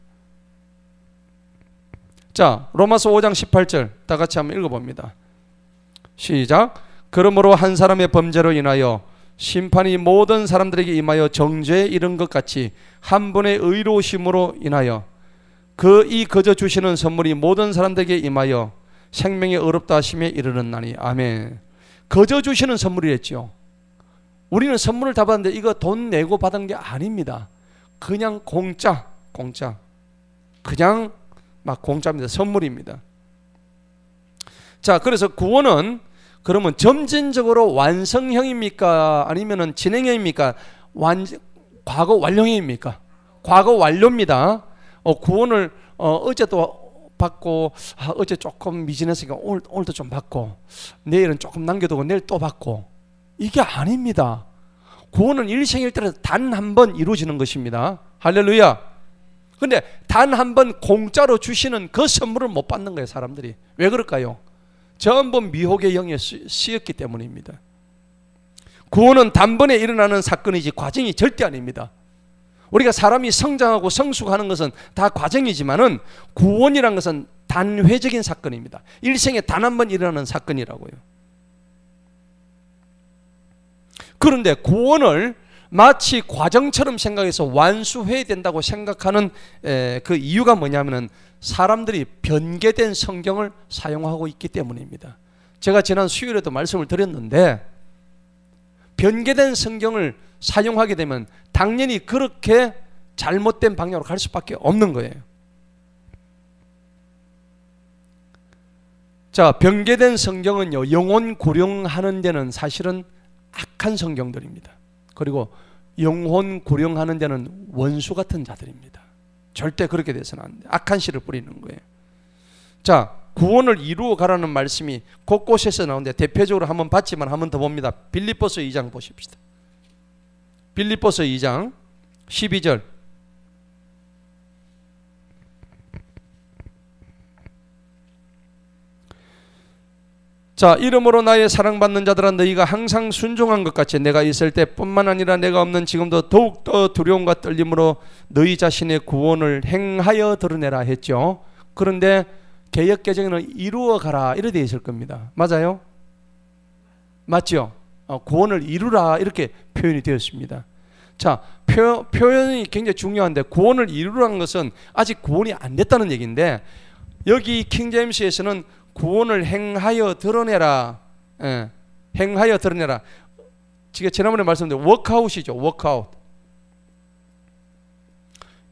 자, 로마서 5장 18절 다 같이 한번 읽어봅니다. 시작. 그러므로 한 사람의 범죄로 인하여 심판이 모든 사람들에게 임하여 정죄에 이른 것 같이 한 분의 의로우심으로 인하여 이 거저 주시는 선물이 모든 사람들에게 임하여 생명의 의롭다 하심에 이르는 나니. 아멘. 거저 주시는 선물이랬죠. 우리는 선물을 다 받았는데 이거 돈 내고 받은 게 아닙니다. 그냥 공짜. 그냥 막 공짜입니다. 선물입니다. 자, 그래서 구원은 그러면 점진적으로 완성형입니까? 아니면은 진행형입니까? 과거 완료형입니까? 과거 완료입니다. 구원을 어제도 받고 어제 조금 미진했으니까 오늘도 좀 받고 내일은 조금 남겨두고 내일 또 받고 이게 아닙니다. 구원은 일생일대로 단 한 번 이루어지는 것입니다. 할렐루야. 근데 단 한 번 공짜로 주시는 그 선물을 못 받는 거예요, 사람들이. 왜 그럴까요? 전부 미혹의 영에 쓰였기 때문입니다. 구원은 단번에 일어나는 사건이지 과정이 절대 아닙니다. 우리가 사람이 성장하고 성숙하는 것은 다 과정이지만은 구원이란 것은 단회적인 사건입니다. 일생에 단 한 번 일어나는 사건이라고요. 그런데 구원을 마치 과정처럼 생각해서 완수해야 된다고 생각하는 그 이유가 뭐냐면은 사람들이 변개된 성경을 사용하고 있기 때문입니다. 제가 지난 수요일에도 말씀을 드렸는데 변개된 성경을 사용하게 되면 당연히 그렇게 잘못된 방향으로 갈 수밖에 없는 거예요. 자, 변개된 성경은요, 영혼 구령하는 데는 사실은 악한 성경들입니다. 그리고 영혼 구령하는 데는 원수 같은 자들입니다. 절대 그렇게 돼서는 안 돼. 악한 씨를 뿌리는 거예요. 자, 구원을 이루어 가라는 말씀이 곳곳에서 나오는데 대표적으로 한번 봤지만 한번 더 봅니다. 빌립보서 2장 보십시다. 빌립보서 2장 12절. 자, 이름으로 나의 사랑받는 자들아 너희가 항상 순종한 것 같이 내가 있을 때뿐만 아니라 내가 없는 지금도 더욱더 두려움과 떨림으로 너희 자신의 구원을 행하여 드러내라 했죠. 그런데 개역개정에는 이루어 가라 이렇게 되어 있을 겁니다. 맞아요? 맞죠? 구원을 이루라 이렇게 표현이 되었습니다. 자, 표현이 굉장히 중요한데 구원을 이루라는 것은 아직 구원이 안 됐다는 얘기인데 여기 킹제임스에서는 구원을 행하여 드러내라. 행하여 드러내라. 제가 지난번에 말씀드린 워크아웃이죠. 워크아웃.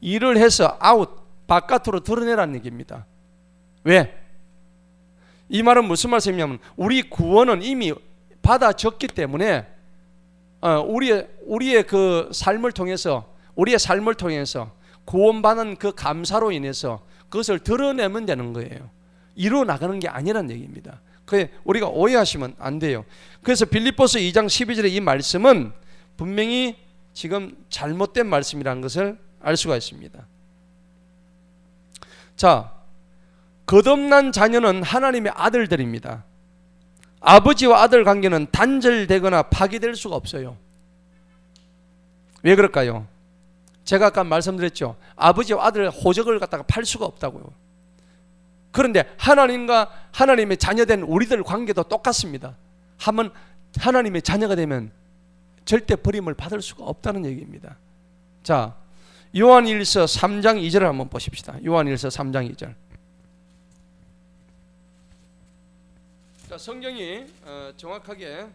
일을 해서 아웃, 바깥으로 드러내라는 얘기입니다. 왜? 이 말은 무슨 말씀이냐면 우리 구원은 이미 받아졌기 때문에 우리의 그 삶을 통해서 구원받은 그 감사로 인해서 그것을 드러내면 되는 거예요. 이루어 나가는 게 아니란 얘기입니다. 그게 우리가 오해하시면 안 돼요. 그래서 빌립보서 2장 12절의 이 말씀은 분명히 지금 잘못된 말씀이라는 것을 알 수가 있습니다. 자, 거듭난 자녀는 하나님의 아들들입니다. 아버지와 아들 관계는 단절되거나 파기될 수가 없어요. 왜 그럴까요? 제가 아까 말씀드렸죠. 아버지와 아들 호적을 갖다가 팔 수가 없다고요. 그런데 하나님과 하나님의 자녀된 우리들 관계도 똑같습니다. 한번 하나님의 자녀가 되면 절대 버림을 받을 수가 없다는 얘기입니다. 자, 요한일서 3장 2절을 한번 보십시다. 요한일서 3장 2절. 자, 성경이 정확하게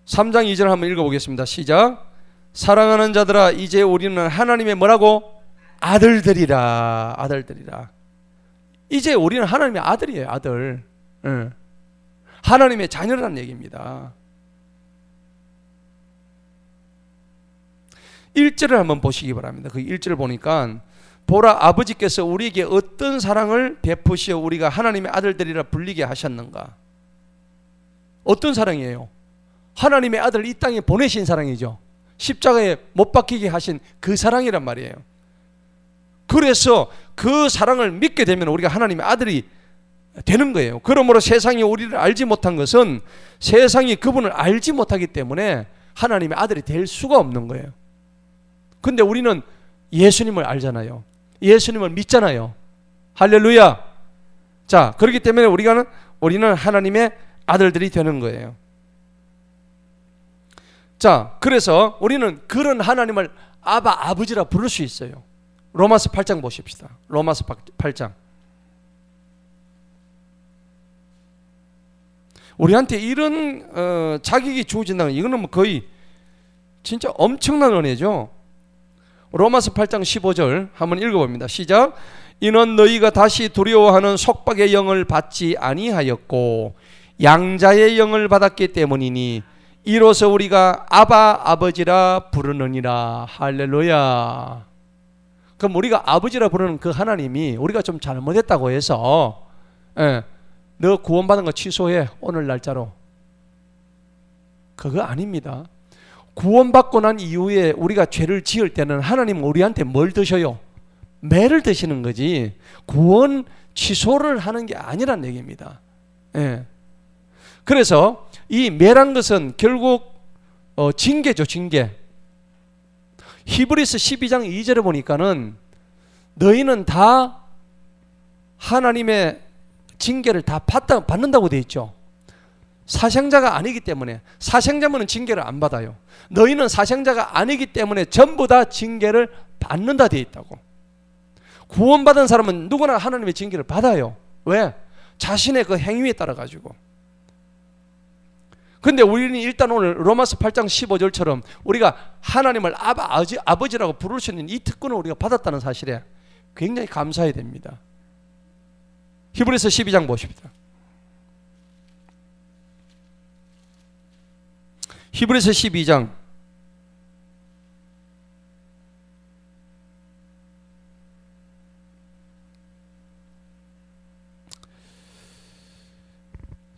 (3장 2절) 한번 읽어보겠습니다. 시작. 사랑하는 자들아 이제 우리는 하나님의 뭐라고? 아들들이라. 아들들이라. 이제 우리는 하나님의 아들이에요. 아들. 하나님의 자녀라는 얘기입니다. 1절을 한번 보시기 바랍니다. 그 1절을 보니까 보라 아버지께서 우리에게 어떤 사랑을 베푸시어 우리가 하나님의 아들들이라 불리게 하셨는가. 어떤 사랑이에요? 하나님의 아들을 이 땅에 보내신 사랑이죠. 십자가에 못 박히게 하신 그 사랑이란 말이에요. 그래서 그 사랑을 믿게 되면 우리가 하나님의 아들이 되는 거예요. 그러므로 세상이 우리를 알지 못한 것은 세상이 그분을 알지 못하기 때문에 하나님의 아들이 될 수가 없는 거예요. 근데 우리는 예수님을 알잖아요. 예수님을 믿잖아요. 할렐루야. 자, 그렇기 때문에 우리는 하나님의 아들들이 되는 거예요. 자, 그래서 우리는 그런 하나님을 아버지라 부를 수 있어요. 로마서 8장 보십시다. 로마서 8장. 우리한테 이런 자격이 주어진다는 이거는 뭐 거의 진짜 엄청난 은혜죠. 로마서 8장 15절 한번 읽어봅니다. 시작. 이는 너희가 다시 두려워하는 속박의 영을 받지 아니하였고 양자의 영을 받았기 때문이니 이로써 우리가 아바 아버지라 부르느니라. 할렐루야. 그럼 우리가 아버지라 부르는 그 하나님이 우리가 좀 잘못했다고 해서 너 구원받은 거 취소해 오늘 날짜로, 그거 아닙니다. 구원받고 난 이후에 우리가 죄를 지을 때는 하나님은 우리한테 뭘 드셔요? 매를 드시는 거지 구원 취소를 하는 게 아니란 얘기입니다. 그래서 이 매란 것은 결국 징계죠. 징계. 히브리서 12장 2절에 보니까는 너희는 다 하나님의 징계를 다 받는다고 되어 있죠. 사생자가 아니기 때문에. 사생자면 징계를 안 받아요. 너희는 사생자가 아니기 때문에 전부 다 징계를 받는다 되어 있다고. 구원받은 사람은 누구나 하나님의 징계를 받아요. 왜? 자신의 그 행위에 따라 가지고. 근데 우리는 일단 오늘 로마서 8장 15절처럼 우리가 하나님을 아버지라고 부를 수 있는 이 특권을 우리가 받았다는 사실에 굉장히 감사해야 됩니다. 히브리서 12장 보십시다. 히브리서 12장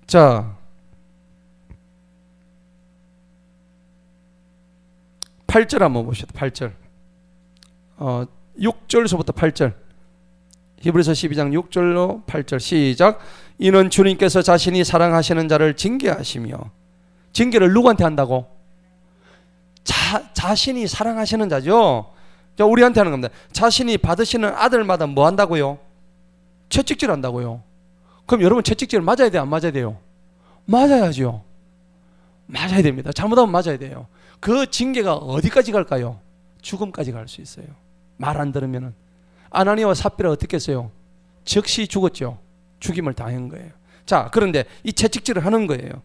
자 8절 한번 보시죠. 8절 6절서부터 8절 히브리서 12장 6절로 8절 시작. 이는 주님께서 자신이 사랑하시는 자를 징계하시며, 징계를 누구한테 한다고? 자신이 사랑하시는 자죠. 우리한테 하는 겁니다. 자신이 받으시는 아들마다 뭐 한다고요? 채찍질 한다고요. 그럼 여러분 채찍질 맞아야 돼요? 안 맞아야 돼요? 맞아야죠. 맞아야 됩니다. 잘못하면 맞아야 돼요. 그 징계가 어디까지 갈까요? 죽음까지 갈 수 있어요. 말 안 들으면은. 아나니아와 삽비라 어떻게 했어요? 즉시 죽었죠. 죽임을 당한 거예요. 자, 그런데 이 채찍질을 하는 거예요.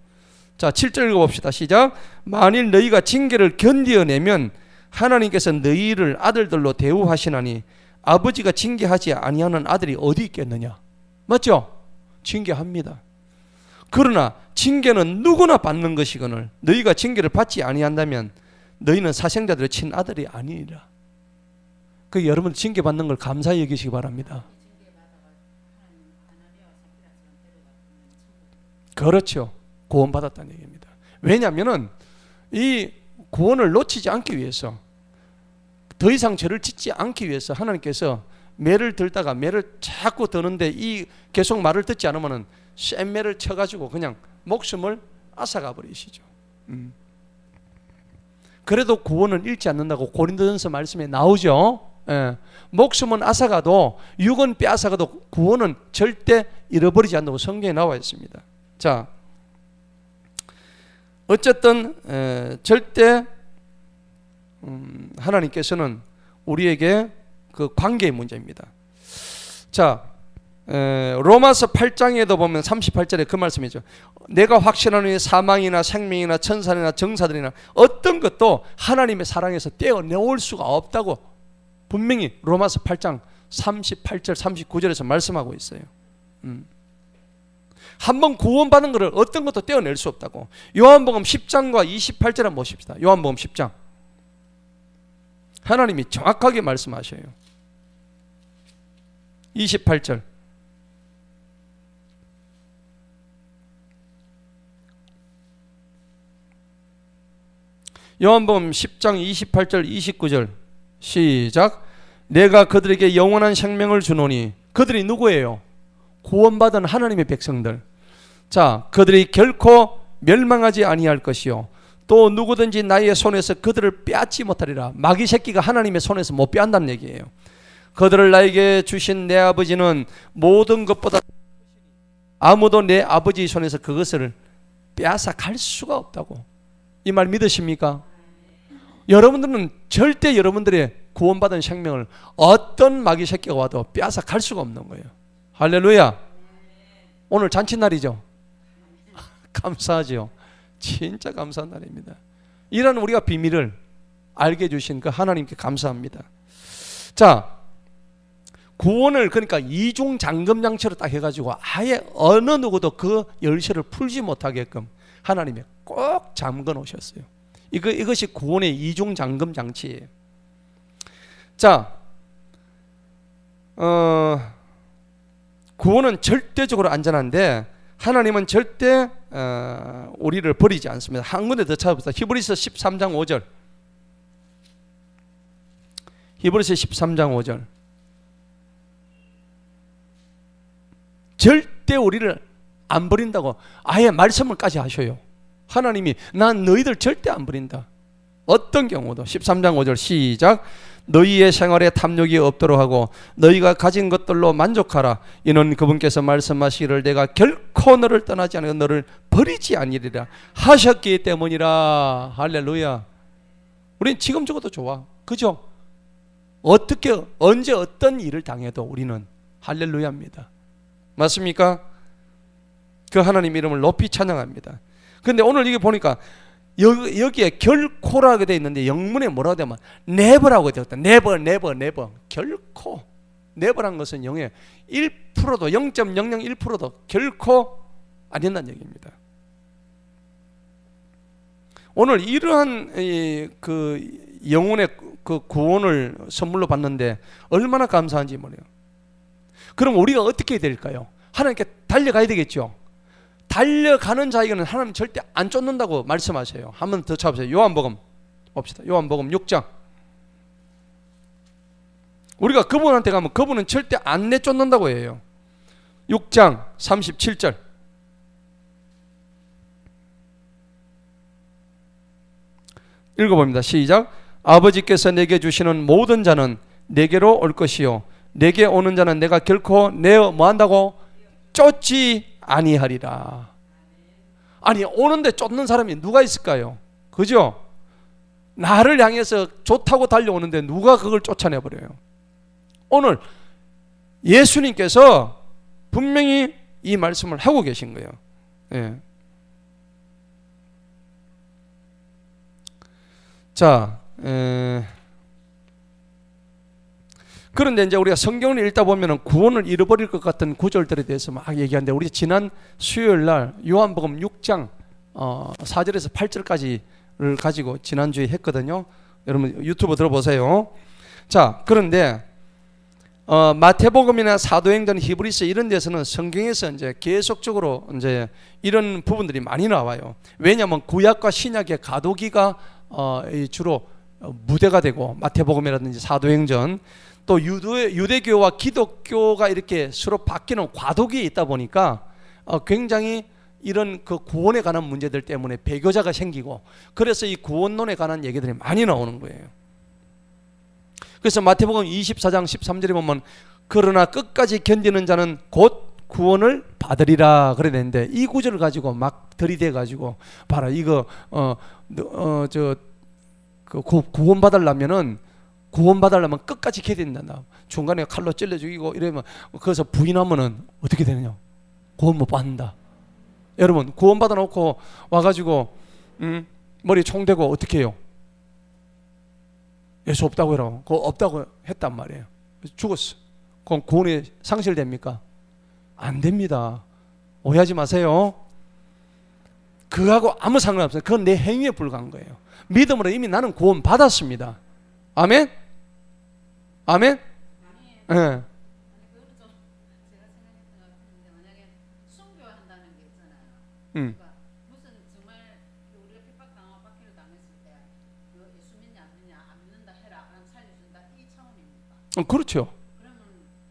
자, 7절 읽어봅시다. 시작. 만일 너희가 징계를 견디어내면 하나님께서 너희를 아들들로 대우하시나니 아버지가 징계하지 아니하는 아들이 어디 있겠느냐? 맞죠? 징계합니다. 그러나 징계는 누구나 받는 것이거늘 너희가 징계를 받지 아니한다면 너희는 사생자들의 친아들이 아니니라. 그 여러분 징계 받는 걸 감사히 여기시기 바랍니다. 그렇죠. 구원받았다는 얘기입니다. 왜냐하면 이 구원을 놓치지 않기 위해서, 더 이상 죄를 짓지 않기 위해서 하나님께서 매를 들다가 매를 자꾸 드는데 이 계속 말을 듣지 않으면 센 매를 쳐가지고 그냥 목숨을 앗아가 버리시죠. 그래도 구원은 잃지 않는다고 고린도전서 말씀에 나오죠. 목숨은 앗아가도 육은 빼앗아가도 구원은 절대 잃어버리지 않는다고 성경에 나와 있습니다. 자, 어쨌든 절대 하나님께서는 우리에게 그 관계의 문제입니다. 자, 로마서 8장에도 보면 38절에 그 말씀이죠. 내가 확신하노니 사망이나 생명이나 천사나 정사들이나 어떤 것도 하나님의 사랑에서 떼어내올 수가 없다고 분명히 로마서 8장 38절 39절에서 말씀하고 있어요. 한번 구원받은 것을 어떤 것도 떼어낼 수 없다고. 요한복음 10장과 28절 한번 보십시다. 요한복음 10장 하나님이 정확하게 말씀하셔요. 28절 요한복음 10장 28절 29절 시작. 내가 그들에게 영원한 생명을 주노니, 그들이 누구예요? 구원받은 하나님의 백성들. 자, 그들이 결코 멸망하지 아니할 것이요 또 누구든지 나의 손에서 그들을 빼앗지 못하리라. 마귀 새끼가 하나님의 손에서 못 빼앗는다는 얘기예요. 그들을 나에게 주신 내 아버지는 모든 것보다 아무도 내 아버지 손에서 그것을 빼앗아 갈 수가 없다고. 이 말 믿으십니까? 여러분들은 절대 여러분들의 구원받은 생명을 어떤 마귀 새끼가 와도 빼앗아 갈 수가 없는 거예요. 할렐루야. 오늘 잔칫날이죠. 감사하죠. 진짜 감사한 날입니다. 이런 우리가 비밀을 알게 해주신 그 하나님께 감사합니다. 자, 구원을 그러니까 이중 잠금 장치로 딱 해가지고 아예 어느 누구도 그 열쇠를 풀지 못하게끔 하나님이 꼭 잠궈 놓으셨어요. 이것이 구원의 이중 잠금 장치예요. 자, 구원은 절대적으로 안전한데 하나님은 절대 우리를 버리지 않습니다. 한 군데 더 찾아봅시다. 히브리서 13장 5절. 히브리서 13장 5절. 절대 우리를 안 버린다고 아예 말씀을까지 하셔요. 하나님이 난 너희들 절대 안 버린다. 어떤 경우도. 13장 5절 시작. 너희의 생활에 탐욕이 없도록 하고 너희가 가진 것들로 만족하라. 이는 그분께서 말씀하시기를 내가 결코 너를 떠나지 않고 너를 버리지 아니리라 하셨기 때문이라. 할렐루야. 우린 지금 죽어도 좋아. 그죠? 어떻게 언제 어떤 일을 당해도 우리는 할렐루야입니다. 맞습니까? 그 하나님 이름을 높이 찬양합니다. 근데 오늘 이게 보니까 여기에 결코라고 되어 있는데 영문에 뭐라고 되면 never라고 되어 있다. never. 결코. never란 것은 영의 1%도 0.001%도 결코 안 된다는 얘기입니다. 오늘 이러한 그 영혼의 그 구원을 선물로 받는데 얼마나 감사한지 몰라요. 그럼 우리가 어떻게 해야 될까요? 하나님께 달려가야 되겠죠. 달려가는 자에게는 하나님 절대 안 쫓는다고 말씀하세요. 한 번 더 찾아보세요. 요한복음 봅시다. 요한복음 6장. 우리가 그분한테 가면 그분은 절대 안 내쫓는다고 해요. 6장 37절. 읽어봅니다. 시작. 아버지께서 내게 주시는 모든 자는 내게로 올 것이요 내게 오는 자는 내가 결코 내어 뭐한다고? 쫓지 아니하리라. 아니 오는데 쫓는 사람이 누가 있을까요? 그죠? 나를 향해서 좋다고 달려오는데 누가 그걸 쫓아내버려요? 오늘 예수님께서 분명히 이 말씀을 하고 계신 거예요. 예. 자, 그런데 이제 우리가 성경을 읽다 보면은 구원을 잃어버릴 것 같은 구절들에 대해서 막 얘기하는데 우리 지난 수요일 날 요한복음 6장 4절에서 8절까지를 가지고 지난주에 했거든요. 여러분 유튜브 들어보세요. 자, 그런데 마태복음이나 사도행전, 히브리서 이런 데서는 성경에서 이제 계속적으로 이제 이런 부분들이 많이 나와요. 왜냐하면 구약과 신약의 가도기가 주로 무대가 되고 마태복음이라든지 사도행전 또 유대교와 기독교가 이렇게 서로 바뀌는 과도기에 있다 보니까 굉장히 이런 그 구원에 관한 문제들 때문에 배교자가 생기고 그래서 이 구원론에 관한 얘기들이 많이 나오는 거예요. 그래서 마태복음 24장 13절에 보면 그러나 끝까지 견디는 자는 곧 구원을 받으리라 그래 되는데 이 구절을 가지고 막 들이대 가지고 봐라 이거 구원받으려면 끝까지 견딘다. 중간에 칼로 찔러 죽이고 이러면 그래서 부인하면은 어떻게 되느냐? 구원 못 받는다. 여러분 구원받아 놓고 와가지고 머리에 총 대고 어떻게 해요? 예수 없다고 해라. 그거 없다고 했단 말이에요. 죽었어. 그럼 구원이 상실됩니까? 안 됩니다. 오해하지 마세요. 그거하고 아무 상관없어요. 그건 내 행위에 불과한 거예요. 믿음으로 이미 나는 구원 받았습니다. 아멘? 아멘? 예. 아니 그거는 좀 제가 생각했던 것 같은데 만약에 순교한다는 게 있잖아요. 그러니까 무슨 정말 우리가 핍박당하고 박해를 당했을 때 너 예수 믿냐 안 믿냐 안 믿는다 해라 안 살려준다 이 차원입니까? 그렇죠. 그러면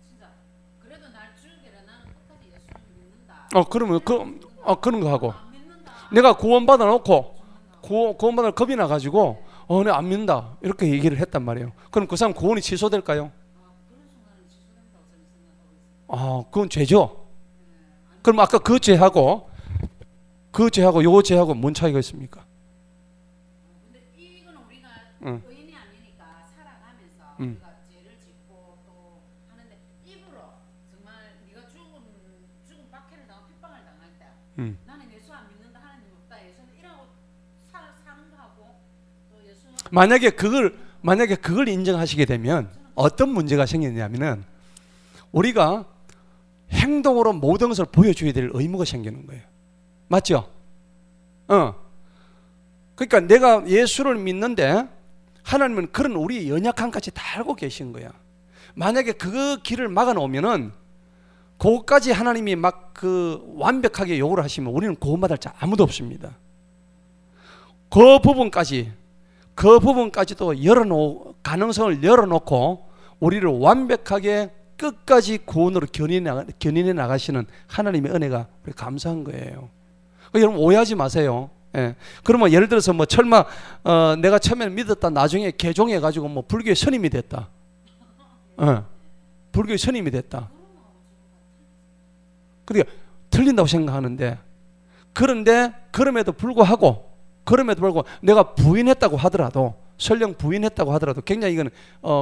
진짜 그래도 날 죽이라 나는 끝까지 예수를 믿는다. 그러면 그런 거 하고 안 믿는다. 내가 구원받아 놓고 구원받을 겁이 나가지고 내가 안 믿는다 이렇게 얘기를 했단 말이에요. 그럼 그 사람 구원이 취소될까요? 그런 순간은 취소된다고 저는 생각하고 있어요. 그건 죄죠. 그럼 아까 그 죄하고 요 죄하고 뭔 차이가 있습니까? 근데 이건 우리가 응. 의인이 아니니까 살아가면서 우리가 죄를 짓고 또 하는데 입으로 정말 네가 죽음 박해를 당하고 핍박을 당할 때 나는 예수 안 믿는다 하나님 없다 예수는 이라고 사는 거하고 또 예수 만약에 그걸 인정하시게 되면 어떤 문제가 생겼냐면은 우리가 행동으로 모든 것을 보여줘야 될 의무가 생기는 거예요. 맞죠? 그러니까 내가 예수를 믿는데 하나님은 그런 우리 연약함까지 다 알고 계신 거야. 만약에 그 길을 막아놓으면은 그것까지 하나님이 막 그 완벽하게 요구를 하시면 우리는 구원받을 자 아무도 없습니다. 그 부분까지도 가능성을 열어놓고 우리를 완벽하게 끝까지 구원으로 견인해 나가시는 하나님의 은혜가 우리 감사한 거예요. 여러분 오해하지 마세요. 예. 그러면 예를 들어서 뭐 설마 내가 처음에는 믿었다 나중에 개종해 가지고 뭐 불교의 스님이 됐다. 불교의 스님이 됐다. 그러니까 틀린다고 생각하는데 그런데 그럼에도 불구하고 내가 부인했다고 하더라도 설령 부인했다고 하더라도 굉장히 이거는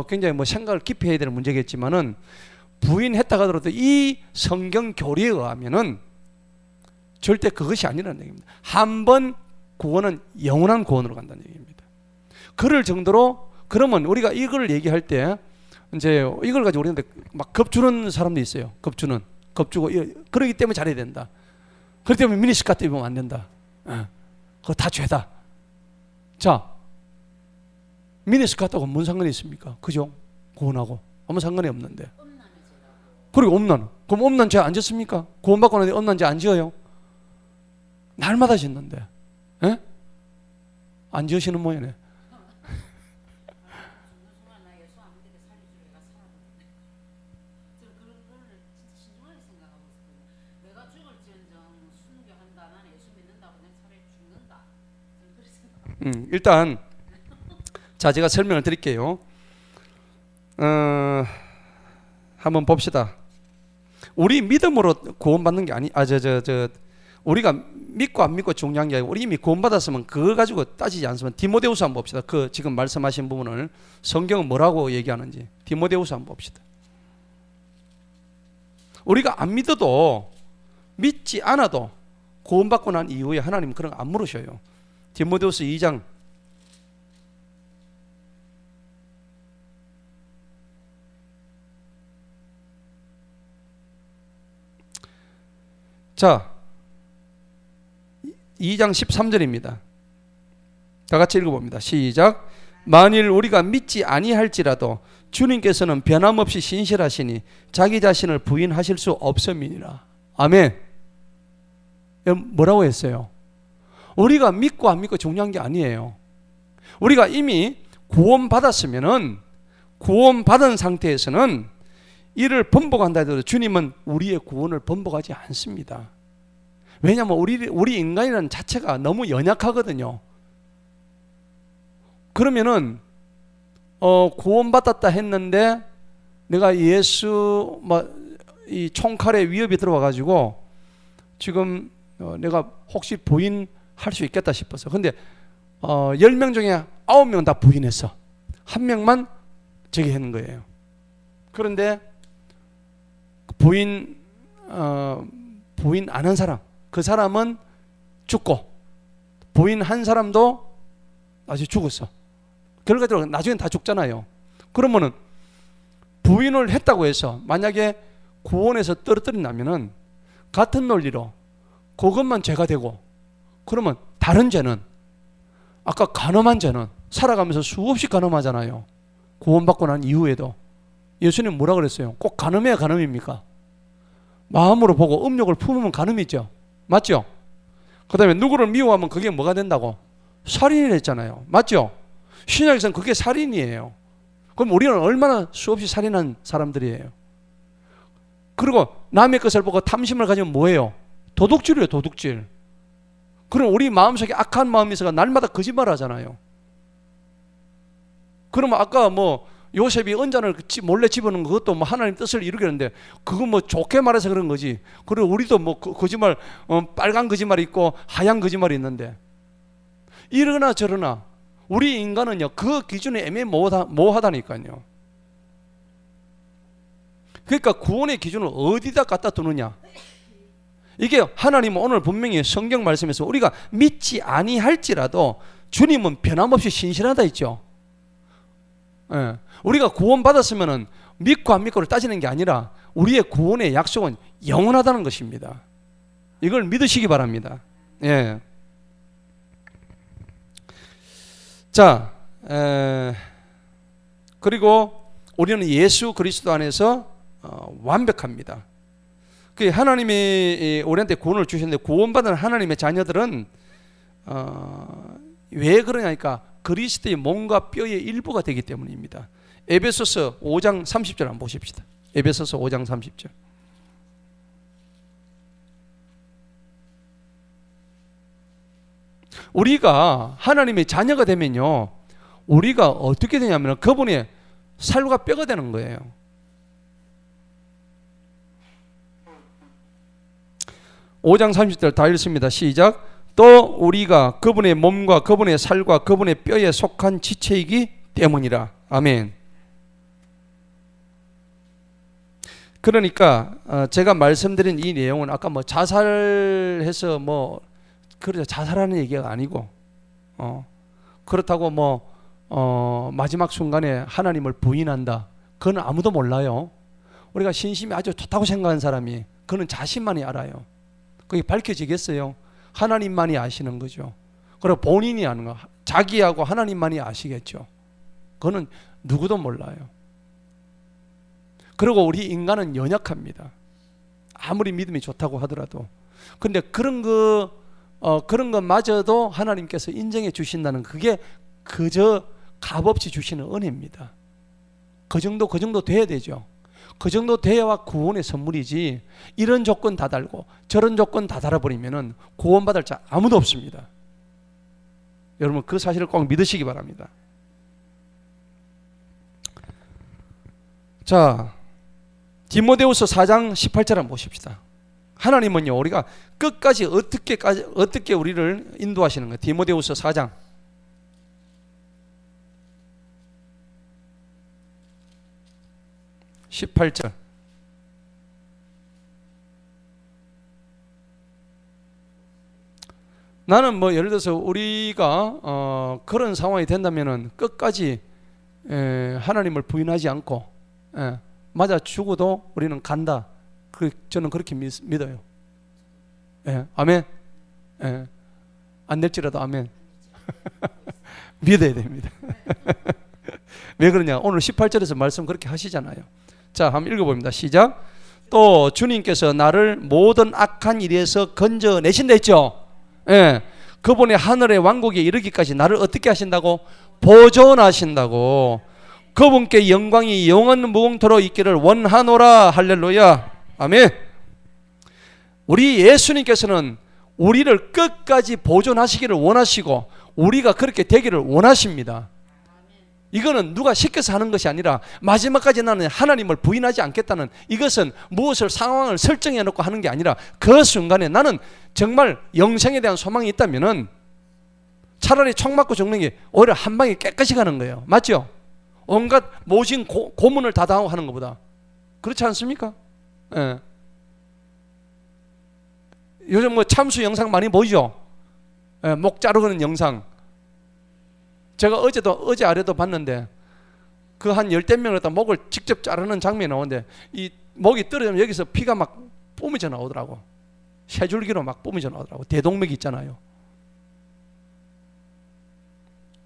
굉장히 뭐 생각을 깊이 해야 되는 문제겠지만은 부인했다고 하더라도 이 성경 교리에 의하면은 절대 그것이 아니라는 얘기입니다. 한 번 구원은 영원한 구원으로 간다는 얘기입니다. 그럴 정도로 그러면 우리가 이걸 얘기할 때 이제 이걸 가지고 우리한테 막 겁주는 사람도 있어요. 겁주고 그러기 때문에 잘해야 된다. 그렇기 때문에 미니스카 때 입으면 안 된다. 그거 다 죄다. 자, 미니스카트하고 뭔 상관이 있습니까? 그죠? 구원하고 아무 상관이 없는데. 그리고 엄난. 그럼 엄난 죄 안 졌습니까? 구원받고 나서 엄난 죄 안 지어요? 날마다 짓는데. 에? 안 지으시는 모양이네. 일단 자 제가 설명을 드릴게요. 한번 봅시다. 우리 믿음으로 구원받는 게 우리가 믿고 안 믿고 중요한 게 아니고 우리 이미 구원받았으면 그거 가지고 따지지 않으면 디모데후서 한번 봅시다. 그 지금 말씀하신 부분을 성경은 뭐라고 얘기하는지 디모데후서 한번 봅시다. 우리가 안 믿어도 믿지 않아도 구원받고 난 이후에 하나님은 그런 거 안 물으셔요. 디모데후서 2장 자 2장 13절입니다. 다 같이 읽어봅니다. 시작. 만일 우리가 믿지 아니할지라도 주님께서는 변함없이 신실하시니 자기 자신을 부인하실 수 없음이니라. 아멘. 뭐라고 했어요? 우리가 믿고 안 믿고 중요한 게 아니에요. 우리가 이미 구원받았으면은 구원받은 상태에서는 이를 번복한다 해도 주님은 우리의 구원을 번복하지 않습니다. 왜냐하면 우리 인간이라는 자체가 너무 연약하거든요. 그러면은 구원받았다 했는데 내가 예수 이 총칼에 위협이 들어와 가지고 지금 내가 혹시 부인할 수 있겠다 싶어서 근데 10명 중에 9명 다 부인했어. 한 명만 저기 하는 거예요. 그런데 부인 안 한 사람 그 사람은 죽고 부인 한 사람도 아직 죽었어. 결과적으로 나중엔 다 죽잖아요. 그러면은 부인을 했다고 해서 만약에 구원에서 떨어뜨린다면은 같은 논리로 그것만 죄가 되고 그러면 다른 죄는 아까 간음한 죄는 살아가면서 수없이 간음하잖아요. 구원받고 난 이후에도 예수님 뭐라 그랬어요? 꼭 간음해야 간음입니까? 마음으로 보고 음욕을 품으면 간음이죠. 맞죠? 그 다음에 누구를 미워하면 그게 뭐가 된다고? 살인을 했잖아요. 맞죠? 신약에서는 그게 살인이에요. 그럼 우리는 얼마나 수없이 살인한 사람들이에요. 그리고 남의 것을 보고 탐심을 가지면 뭐예요? 도둑질이에요. 도둑질. 그럼 우리 마음속에 악한 마음이 있어가 날마다 거짓말 하잖아요. 그러면 아까 요셉이 은잔을 몰래 집어넣은 그것도 하나님 뜻을 이루겠는데 그거 좋게 말해서 그런 거지. 그리고 우리도 거짓말 빨간 거짓말이 있고 하얀 거짓말이 있는데 이러나 저러나 우리 인간은요 그 기준이 애매모호하다니까요. 그러니까 구원의 기준을 어디다 갖다 두느냐. 이게 하나님은 오늘 분명히 성경 말씀에서 우리가 믿지 아니할지라도 주님은 변함없이 신실하다 했죠. 예. 우리가 구원받았으면은 믿고 안 믿고를 따지는 게 아니라 우리의 구원의 약속은 영원하다는 것입니다. 이걸 믿으시기 바랍니다. 예. 자, 그리고 우리는 예수 그리스도 안에서 완벽합니다. 그 하나님이 우리한테 구원을 주셨는데 구원받은 하나님의 자녀들은 왜 그러냐니까 그리스도의 몸과 뼈의 일부가 되기 때문입니다. 에베소서 5장 30절 한번 보십시다. 에베소서 5장 30절. 우리가 하나님의 자녀가 되면요, 우리가 어떻게 되냐면 그분의 살과 뼈가 되는 거예요. (5장 30절) 다 읽습니다. 시작. 또 우리가 그분의 몸과 그분의 살과 그분의 뼈에 속한 지체이기 때문이라. 아멘. 그러니까 제가 말씀드린 이 내용은 아까 뭐 자살해서 뭐 그렇죠, 자살하는 얘기가 아니고 그렇다고 뭐 마지막 순간에 하나님을 부인한다, 그건 아무도 몰라요. 우리가 신심이 아주 좋다고 생각하는 사람이 그는 자신만이 알아요. 그게 밝혀지겠어요? 하나님만이 아시는 거죠. 그리고 본인이 아는 거, 자기하고 하나님만이 아시겠죠. 그거는 누구도 몰라요. 그리고 우리 인간은 연약합니다. 아무리 믿음이 좋다고 하더라도. 근데 그런 것마저도 하나님께서 인정해 주신다는, 그게 그저 값없이 주시는 은혜입니다. 그 정도 돼야 되죠. 그 정도 돼야 구원의 선물이지, 이런 조건 다 달고 저런 조건 다 달아버리면은 구원받을 자 아무도 없습니다. 여러분 그 사실을 꼭 믿으시기 바랍니다. 자, 디모데후서 4장 18절 한번 보십시다. 하나님은요, 우리가 끝까지 어떻게 우리를 인도하시는 거예요. 디모데후서 4장 18절. 나는 뭐 예를 들어서 우리가 그런 상황이 된다면은 끝까지 하나님을 부인하지 않고 맞아 죽어도 우리는 간다. 저는 그렇게 믿어요. 아멘. 안 될지라도 아멘. 믿어야 됩니다. 왜 그러냐? 오늘 18절에서 말씀 그렇게 하시잖아요. 자, 한번 읽어봅니다. 시작. 또 주님께서 나를 모든 악한 일에서 건져내신다 했죠. 그분의 하늘의 왕국에 이르기까지 나를 어떻게 하신다고? 보존하신다고. 그분께 영광이 영원 무궁토록 있기를 원하노라. 할렐루야. 아멘. 우리 예수님께서는 우리를 끝까지 보존하시기를 원하시고 우리가 그렇게 되기를 원하십니다. 이거는 누가 시켜서 하는 것이 아니라 마지막까지 나는 하나님을 부인하지 않겠다는, 이것은 무엇을 상황을 설정해 놓고 하는 게 아니라 그 순간에 나는 정말 영생에 대한 소망이 있다면은 차라리 총 맞고 죽는 게 오히려 한 방에 깨끗이 가는 거예요. 맞죠? 온갖 모진 고문을 다 당하는 것보다. 그렇지 않습니까? 요즘 뭐 참수 영상 많이 보이죠? 목 자르는 영상. 제가 어제 아래도 봤는데 그 한 10대 명을 갖다 목을 직접 자르는 장면이 나오는데 이 목이 떨어지면 여기서 피가 막 뿜어져 나오더라고. 세 줄기로 막 뿜어져 나오더라고. 대동맥이 있잖아요.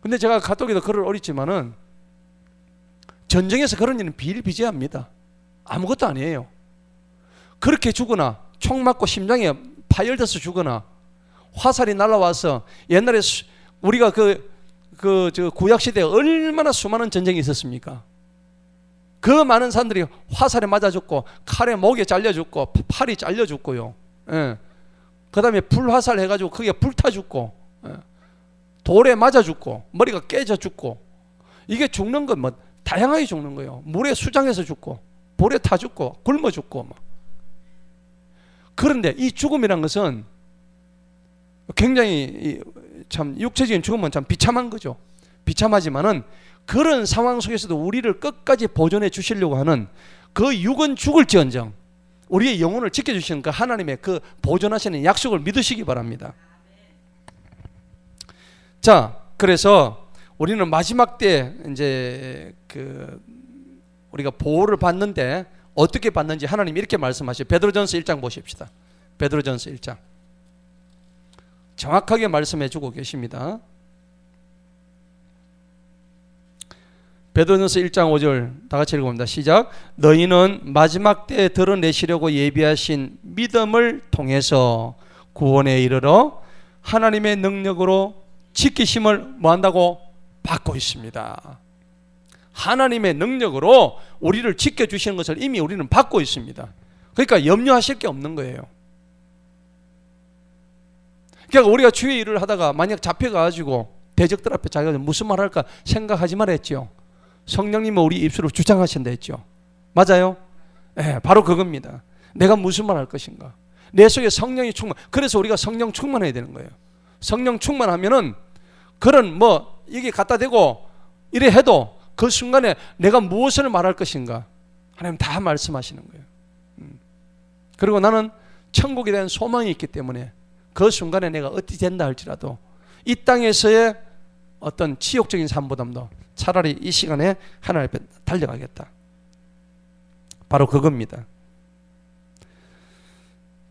근데 제가 가톨릭에도 글을 올렸지만은 전쟁에서 그런 일은 비일비재합니다. 아무것도 아니에요. 그렇게 죽거나 총 맞고 심장에 파열돼서 죽거나 화살이 날아와서, 옛날에 우리가 저 구약 시대에 얼마나 수많은 전쟁이 있었습니까? 그 많은 사람들이 화살에 맞아 죽고 칼에 목에 잘려 죽고 팔이 잘려 죽고요. 그 다음에 불화살 해가지고 그게 불타 죽고 돌에 맞아 죽고 머리가 깨져 죽고, 이게 죽는 건 뭐 다양하게 죽는 거예요. 물에 수장해서 죽고 볼에 타 죽고 굶어 죽고 뭐. 그런데 이 죽음이란 것은 굉장히 참 육체적인 죽음은 참 비참한 거죠. 비참하지만은 그런 상황 속에서도 우리를 끝까지 보존해 주시려고 하는, 그 육은 죽을지언정 우리의 영혼을 지켜주시는 그 하나님의 그 보존하시는 약속을 믿으시기 바랍니다. 자, 그래서 우리는 마지막 때 이제 우리가 보호를 받는데 어떻게 받는지 하나님 이렇게 말씀하시죠. 베드로전서 1장 보십시다. 베드로전서 1장 정확하게 말씀해 주고 계십니다. 베드로전서 1장 5절 다 같이 읽어봅니다. 시작. 너희는 마지막 때에 드러내시려고 예비하신 믿음을 통해서 구원에 이르러 하나님의 능력으로 지키심을 뭐한다고? 받고 있습니다. 하나님의 능력으로 우리를 지켜주시는 것을 이미 우리는 받고 있습니다. 그러니까 염려하실 게 없는 거예요. 그러니까 우리가 주의 일을 하다가 만약 잡혀가지고 대적들 앞에 자기가 무슨 말 할까 생각하지 말았죠. 성령님은 우리 입술로 주장하신다 했죠. 맞아요? 네, 바로 그겁니다. 내가 무슨 말 할 것인가. 내 속에 성령이 충만. 그래서 우리가 성령 충만해야 되는 거예요. 성령 충만하면은 그런 이게 갖다 대고 이래 해도 그 순간에 내가 무엇을 말할 것인가 하나님 다 말씀하시는 거예요. 그리고 나는 천국에 대한 소망이 있기 때문에 그 순간에 내가 어찌 된다 할지라도 이 땅에서의 어떤 치욕적인 삶보다도 차라리 이 시간에 하나님 앞에 달려가겠다. 바로 그겁니다.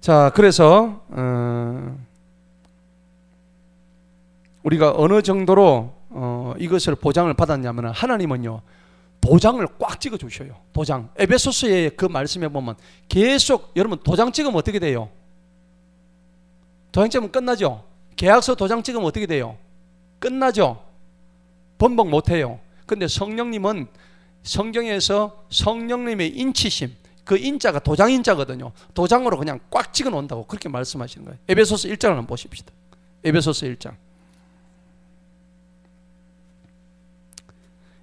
자, 그래서 우리가 어느 정도로 이것을 보장을 받았냐면 하나님은요 도장을 꽉 찍어 주셔요. 도장. 에베소서의 그 말씀에 보면 계속 여러분 도장 찍으면 어떻게 돼요? 도장 찍으면 끝나죠. 계약서 도장 찍으면 어떻게 돼요? 끝나죠. 번복 못해요. 근데 성령님은 성경에서 성령님의 인치심, 그 인자가 도장 인자거든요. 도장으로 그냥 꽉 찍어 놓는다고 그렇게 말씀하시는 거예요. 에베소서 1장을 한번 보십시다. 에베소서 1장.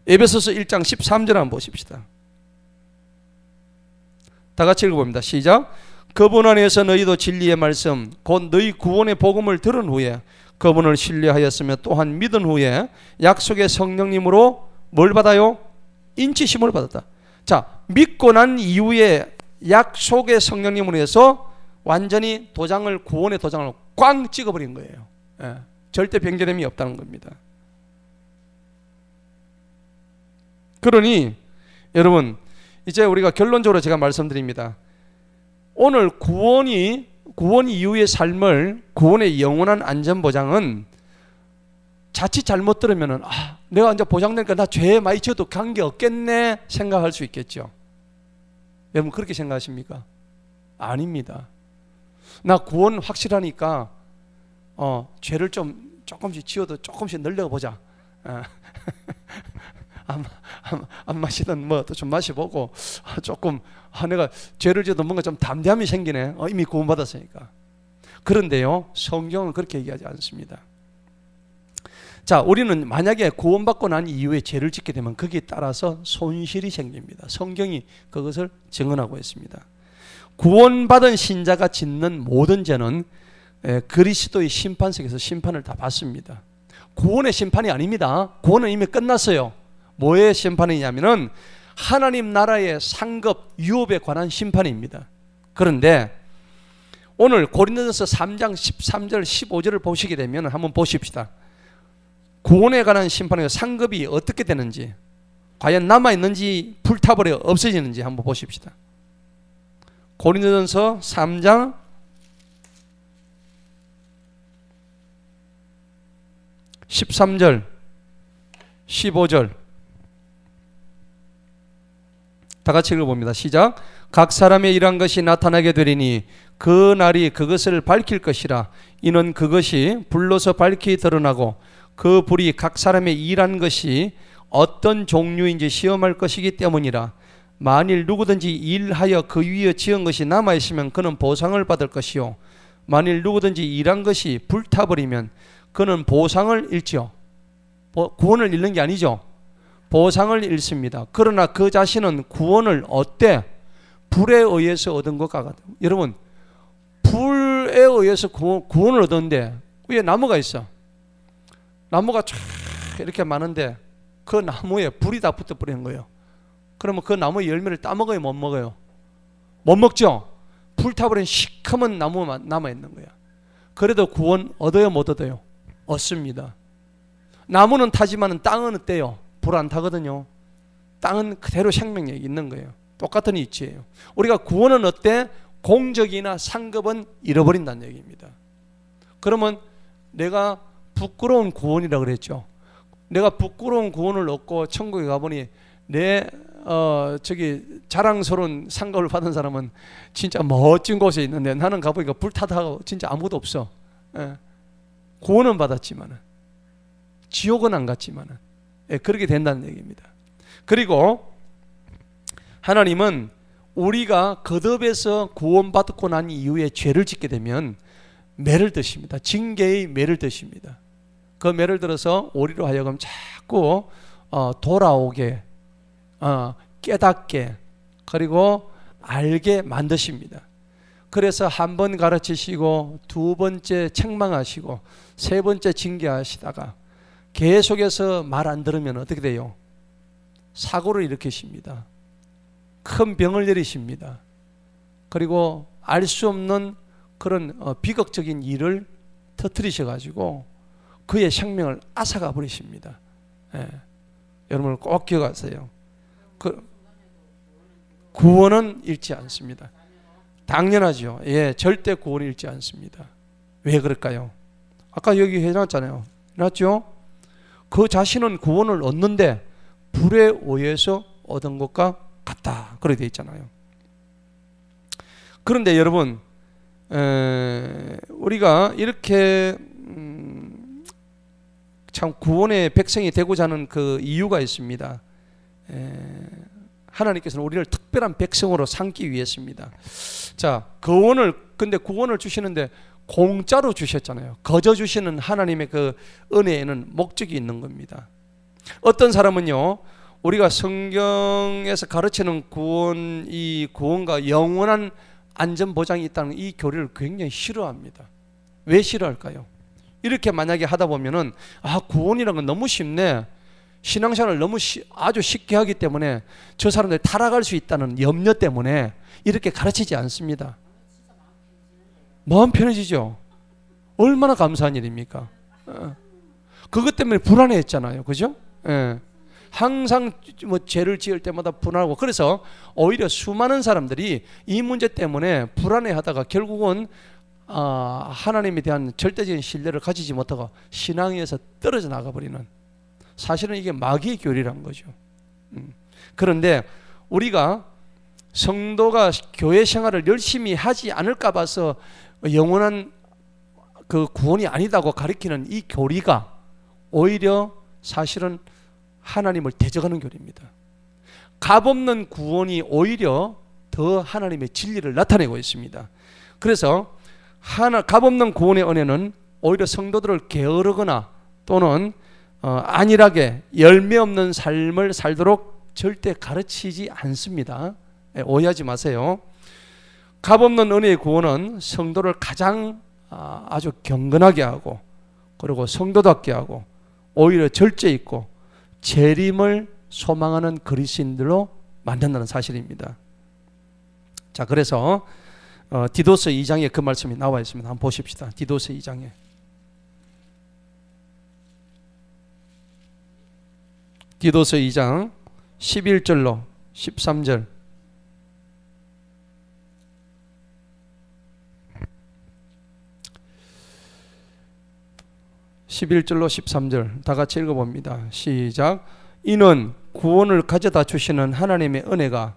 에베소서 1장 13절 한번 보십시다. 다 같이 읽어봅니다. 시작. 그분 안에서 너희도 진리의 말씀 곧 너희 구원의 복음을 들은 후에 그분을 신뢰하였으며 또한 믿은 후에 약속의 성령님으로 뭘 받아요? 인치심을 받았다. 자, 믿고 난 이후에 약속의 성령님으로 해서 완전히 도장을 구원의 도장을 꽝 찍어버린 거예요. 예, 절대 변개됨이 없다는 겁니다. 그러니 여러분 이제 우리가 결론적으로 제가 말씀드립니다. 오늘 구원 이후의 삶을 구원의 영원한 안전보장은 자칫 잘못 들으면은 내가 이제 보장되니까 나 죄 많이 지어도 관계 없겠네 생각할 수 있겠죠. 여러분 그렇게 생각하십니까? 아닙니다. 나 구원 확실하니까 죄를 좀 조금씩 지어도 조금씩 늘려보자. 안 마시던 또 좀 마셔보고 조금 내가 죄를 지어도 뭔가 좀 담대함이 생기네. 이미 구원받았으니까. 그런데요 성경은 그렇게 얘기하지 않습니다. 자, 우리는 만약에 구원받고 난 이후에 죄를 짓게 되면 거기에 따라서 손실이 생깁니다. 성경이 그것을 증언하고 있습니다. 구원받은 신자가 짓는 모든 죄는 그리스도의 심판석에서 심판을 다 받습니다. 구원의 심판이 아닙니다. 구원은 이미 끝났어요. 뭐의 심판이냐면은 하나님 나라의 상급 유업에 관한 심판입니다. 그런데 오늘 고린도전서 3장 13절 15절을 보시게 되면 한번 보십시다. 구원에 관한 심판의 상급이 어떻게 되는지, 과연 남아있는지 불타버려 없어지는지 한번 보십시다. 고린도전서 3장 13절 15절 다 같이 읽어봅니다. 시작. 각 사람의 일한 것이 나타나게 되리니 그 날이 그것을 밝힐 것이라. 이는 그것이 불로서 밝히 드러나고 그 불이 각 사람의 일한 것이 어떤 종류인지 시험할 것이기 때문이라. 만일 누구든지 일하여 그 위에 지은 것이 남아있으면 그는 보상을 받을 것이요 만일 누구든지 일한 것이 불타버리면 그는 보상을 잃지요. 구원을 잃는 게 아니죠. 보상을 잃습니다. 그러나 그 자신은 구원을 어때? 불에 의해서 얻은 것 같아요. 여러분 불에 의해서 구원을 얻었는데 위에 나무가 있어. 나무가 쫙 이렇게 많은데 그 나무에 불이 다 붙어버리는 거예요. 그러면 그 나무의 열매를 따먹어요? 못 먹어요? 못 먹죠? 불타버린 시커먼 나무만 남아있는 거야. 그래도 구원 얻어요? 못 얻어요? 얻습니다. 나무는 타지만 땅은 어때요? 불 안 타거든요. 땅은 그대로 생명력이 있는 거예요. 똑같은 이치예요. 우리가 구원은 어때? 공적이나 상급은 잃어버린다는 얘기입니다. 그러면 내가 부끄러운 구원이라고 그랬죠. 내가 부끄러운 구원을 얻고 천국에 가보니 내 자랑스러운 상급을 받은 사람은 진짜 멋진 곳에 있는데 나는 가보니까 불타다가 진짜 아무도 없어. 예. 구원은 받았지만은 지옥은 안 갔지만은 그렇게 된다는 얘기입니다. 그리고 하나님은 우리가 거듭에서 구원받고 난 이후에 죄를 짓게 되면 매를 드십니다. 징계의 매를 드십니다. 그 매를 들어서 우리로 하여금 자꾸 돌아오게, 깨닫게, 그리고 알게 만드십니다. 그래서 한 번 가르치시고 두 번째 책망하시고 세 번째 징계하시다가 계속해서 말 안 들으면 어떻게 돼요? 사고를 일으키십니다. 큰 병을 내리십니다. 그리고 알 수 없는 그런 비극적인 일을 터뜨리셔가지고 그의 생명을 앗아가 버리십니다. 예. 여러분 꼭 기억하세요. 구원은 잃지 않습니다. 당연하죠. 예, 절대 구원을 잃지 않습니다. 왜 그럴까요? 아까 여기 해놨잖아요. 해놨죠? 그 자신은 구원을 얻는데 불에 의해서 얻은 것과 같다. 그렇게 되어 있잖아요. 그런데 여러분, 우리가 이렇게 참 구원의 백성이 되고자 하는 그 이유가 있습니다. 하나님께서는 우리를 특별한 백성으로 삼기 위해서입니다. 자, 근데 구원을 주시는데 공짜로 주셨잖아요. 거저 주시는 하나님의 그 은혜에는 목적이 있는 겁니다. 어떤 사람은요, 우리가 성경에서 가르치는 이 구원과 영원한 안전 보장이 있다는 이 교리를 굉장히 싫어합니다. 왜 싫어할까요? 이렇게 만약에 하다 보면은 구원이라는 건 너무 쉽네. 신앙생활을 너무 아주 쉽게 하기 때문에 저 사람들이 타락할 수 있다는 염려 때문에 이렇게 가르치지 않습니다. 마음 편해지죠. 얼마나 감사한 일입니까? 그것 때문에 불안해했잖아요. 그죠? 예. 항상 죄를 지을 때마다 불안하고, 그래서 오히려 수많은 사람들이 이 문제 때문에 불안해하다가 결국은 하나님에 대한 절대적인 신뢰를 가지지 못하고 신앙에서 떨어져 나가버리는, 사실은 이게 마귀의 교리란 거죠. 그런데 우리가 성도가 교회 생활을 열심히 하지 않을까 봐서 영원한 그 구원이 아니다고 가리키는 이 교리가 오히려 사실은 하나님을 대적하는 교리입니다. 값없는 구원이 오히려 더 하나님의 진리를 나타내고 있습니다. 그래서 값없는 구원의 은혜는 오히려 성도들을 게으르거나 또는 안일하게 열매 없는 삶을 살도록 절대 가르치지 않습니다. 오해하지 마세요. 값없는 은혜의 구원은 성도를 가장 아주 경건하게 하고, 그리고 성도답게 하고, 오히려 절제 있고 재림을 소망하는 그리스도인들로 만든다는 사실입니다. 자, 그래서 디도서 2장에 그 말씀이 나와 있습니다. 한번 보십시다. 디도서 2장에. 디도서 2장 11절로 13절. (11절로) (13절) 다 같이 읽어봅니다. 시작. 이는 구원을 가져다 주시는 하나님의 은혜가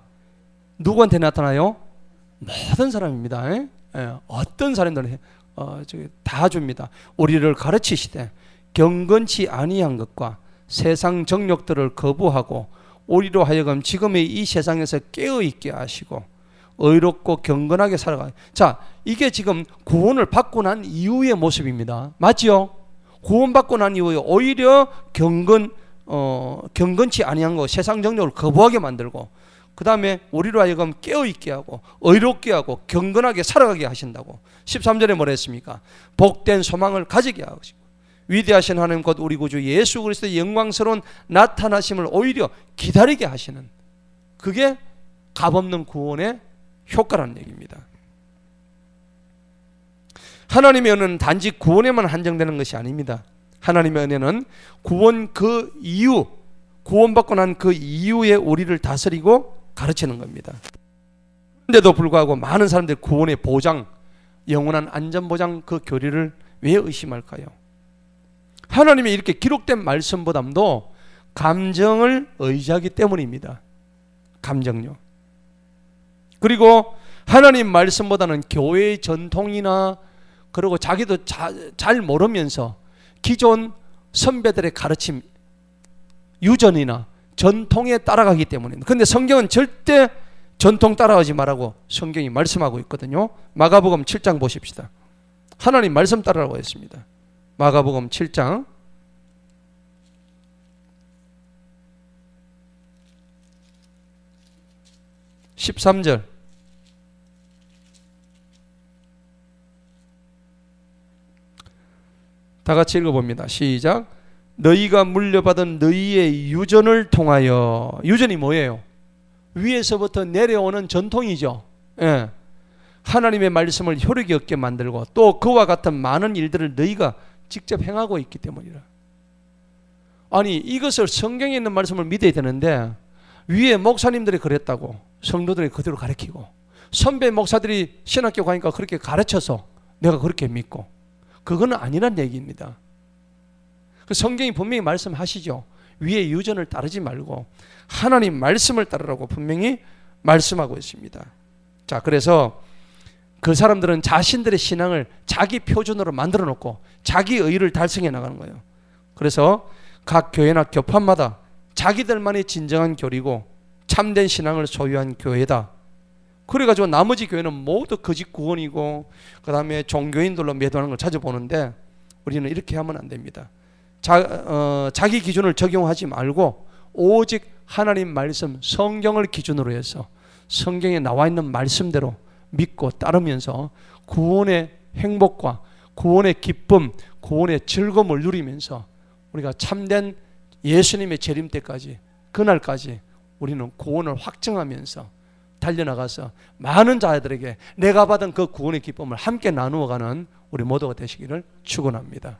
누구한테 나타나요? 모든 사람입니다. 어떤 사람들은 다 줍니다. 우리를 가르치시되 경건치 아니한 것과 세상 정욕들을 거부하고 우리로 하여금 지금의 이 세상에서 깨어있게 하시고 의롭고 경건하게 살아가. 자, 이게 지금 구원을 받고 난 이후의 모습입니다. 맞죠? 구원받고 난 이후에 오히려 경건치 아니한 거, 세상 정욕을 거부하게 만들고, 그 다음에 우리로 하여금 깨어있게 하고 의롭게 하고 경건하게 살아가게 하신다고. 13절에 뭐라 했습니까? 복된 소망을 가지게 하시고 위대하신 하나님 곧 우리 구주 예수 그리스도의 영광스러운 나타나심을 오히려 기다리게 하시는, 그게 값없는 구원의 효과라는 얘기입니다. 하나님의 은혜는 단지 구원에만 한정되는 것이 아닙니다. 하나님의 은혜는 구원 그 이후, 구원받고 난 그 이후에 우리를 다스리고 가르치는 겁니다. 그런데도 불구하고 많은 사람들이 구원의 보장, 영원한 안전보장 그 교리를 왜 의심할까요? 하나님의 이렇게 기록된 말씀보다도 감정을 의지하기 때문입니다. 감정요. 그리고 하나님 말씀보다는 교회의 전통이나 그리고 자기도 잘 모르면서 기존 선배들의 가르침, 유전이나 전통에 따라가기 때문입니다. 그런데 성경은 절대 전통 따라가지 말라고 성경이 말씀하고 있거든요. 마가복음 7장 보십시다. 하나님 말씀 따르라고 했습니다. 마가복음 7장 13절. 다 같이 읽어봅니다. 시작. 너희가 물려받은 너희의 유전을 통하여, 유전이 뭐예요? 위에서부터 내려오는 전통이죠. 예. 하나님의 말씀을 효력이 없게 만들고 또 그와 같은 많은 일들을 너희가 직접 행하고 있기 때문이라. 아니, 이것을 성경에 있는 말씀을 믿어야 되는데 위에 목사님들이 그랬다고 성도들이 그대로 가르치고 선배 목사들이 신학교 가니까 그렇게 가르쳐서 내가 그렇게 믿고, 그거는 아니란 얘기입니다. 그 성경이 분명히 말씀하시죠. 위의 유전을 따르지 말고 하나님 말씀을 따르라고 분명히 말씀하고 있습니다. 자, 그래서 그 사람들은 자신들의 신앙을 자기 표준으로 만들어 놓고 자기 의를 달성해 나가는 거예요. 그래서 각 교회나 교판마다 자기들만의 진정한 교리고 참된 신앙을 소유한 교회다. 그래가지고 나머지 교회는 모두 거짓 구원이고 그 다음에 종교인들로 매도하는 걸 찾아보는데 우리는 이렇게 하면 안 됩니다. 자기 기준을 적용하지 말고 오직 하나님 말씀 성경을 기준으로 해서 성경에 나와 있는 말씀대로 믿고 따르면서 구원의 행복과 구원의 기쁨, 구원의 즐거움을 누리면서 우리가 참된 예수님의 재림 때까지, 그날까지 우리는 구원을 확증하면서 달려나가서 많은 자들에게 내가 받은 그 구원의 기쁨을 함께 나누어가는 우리 모두가 되시기를 축원합니다.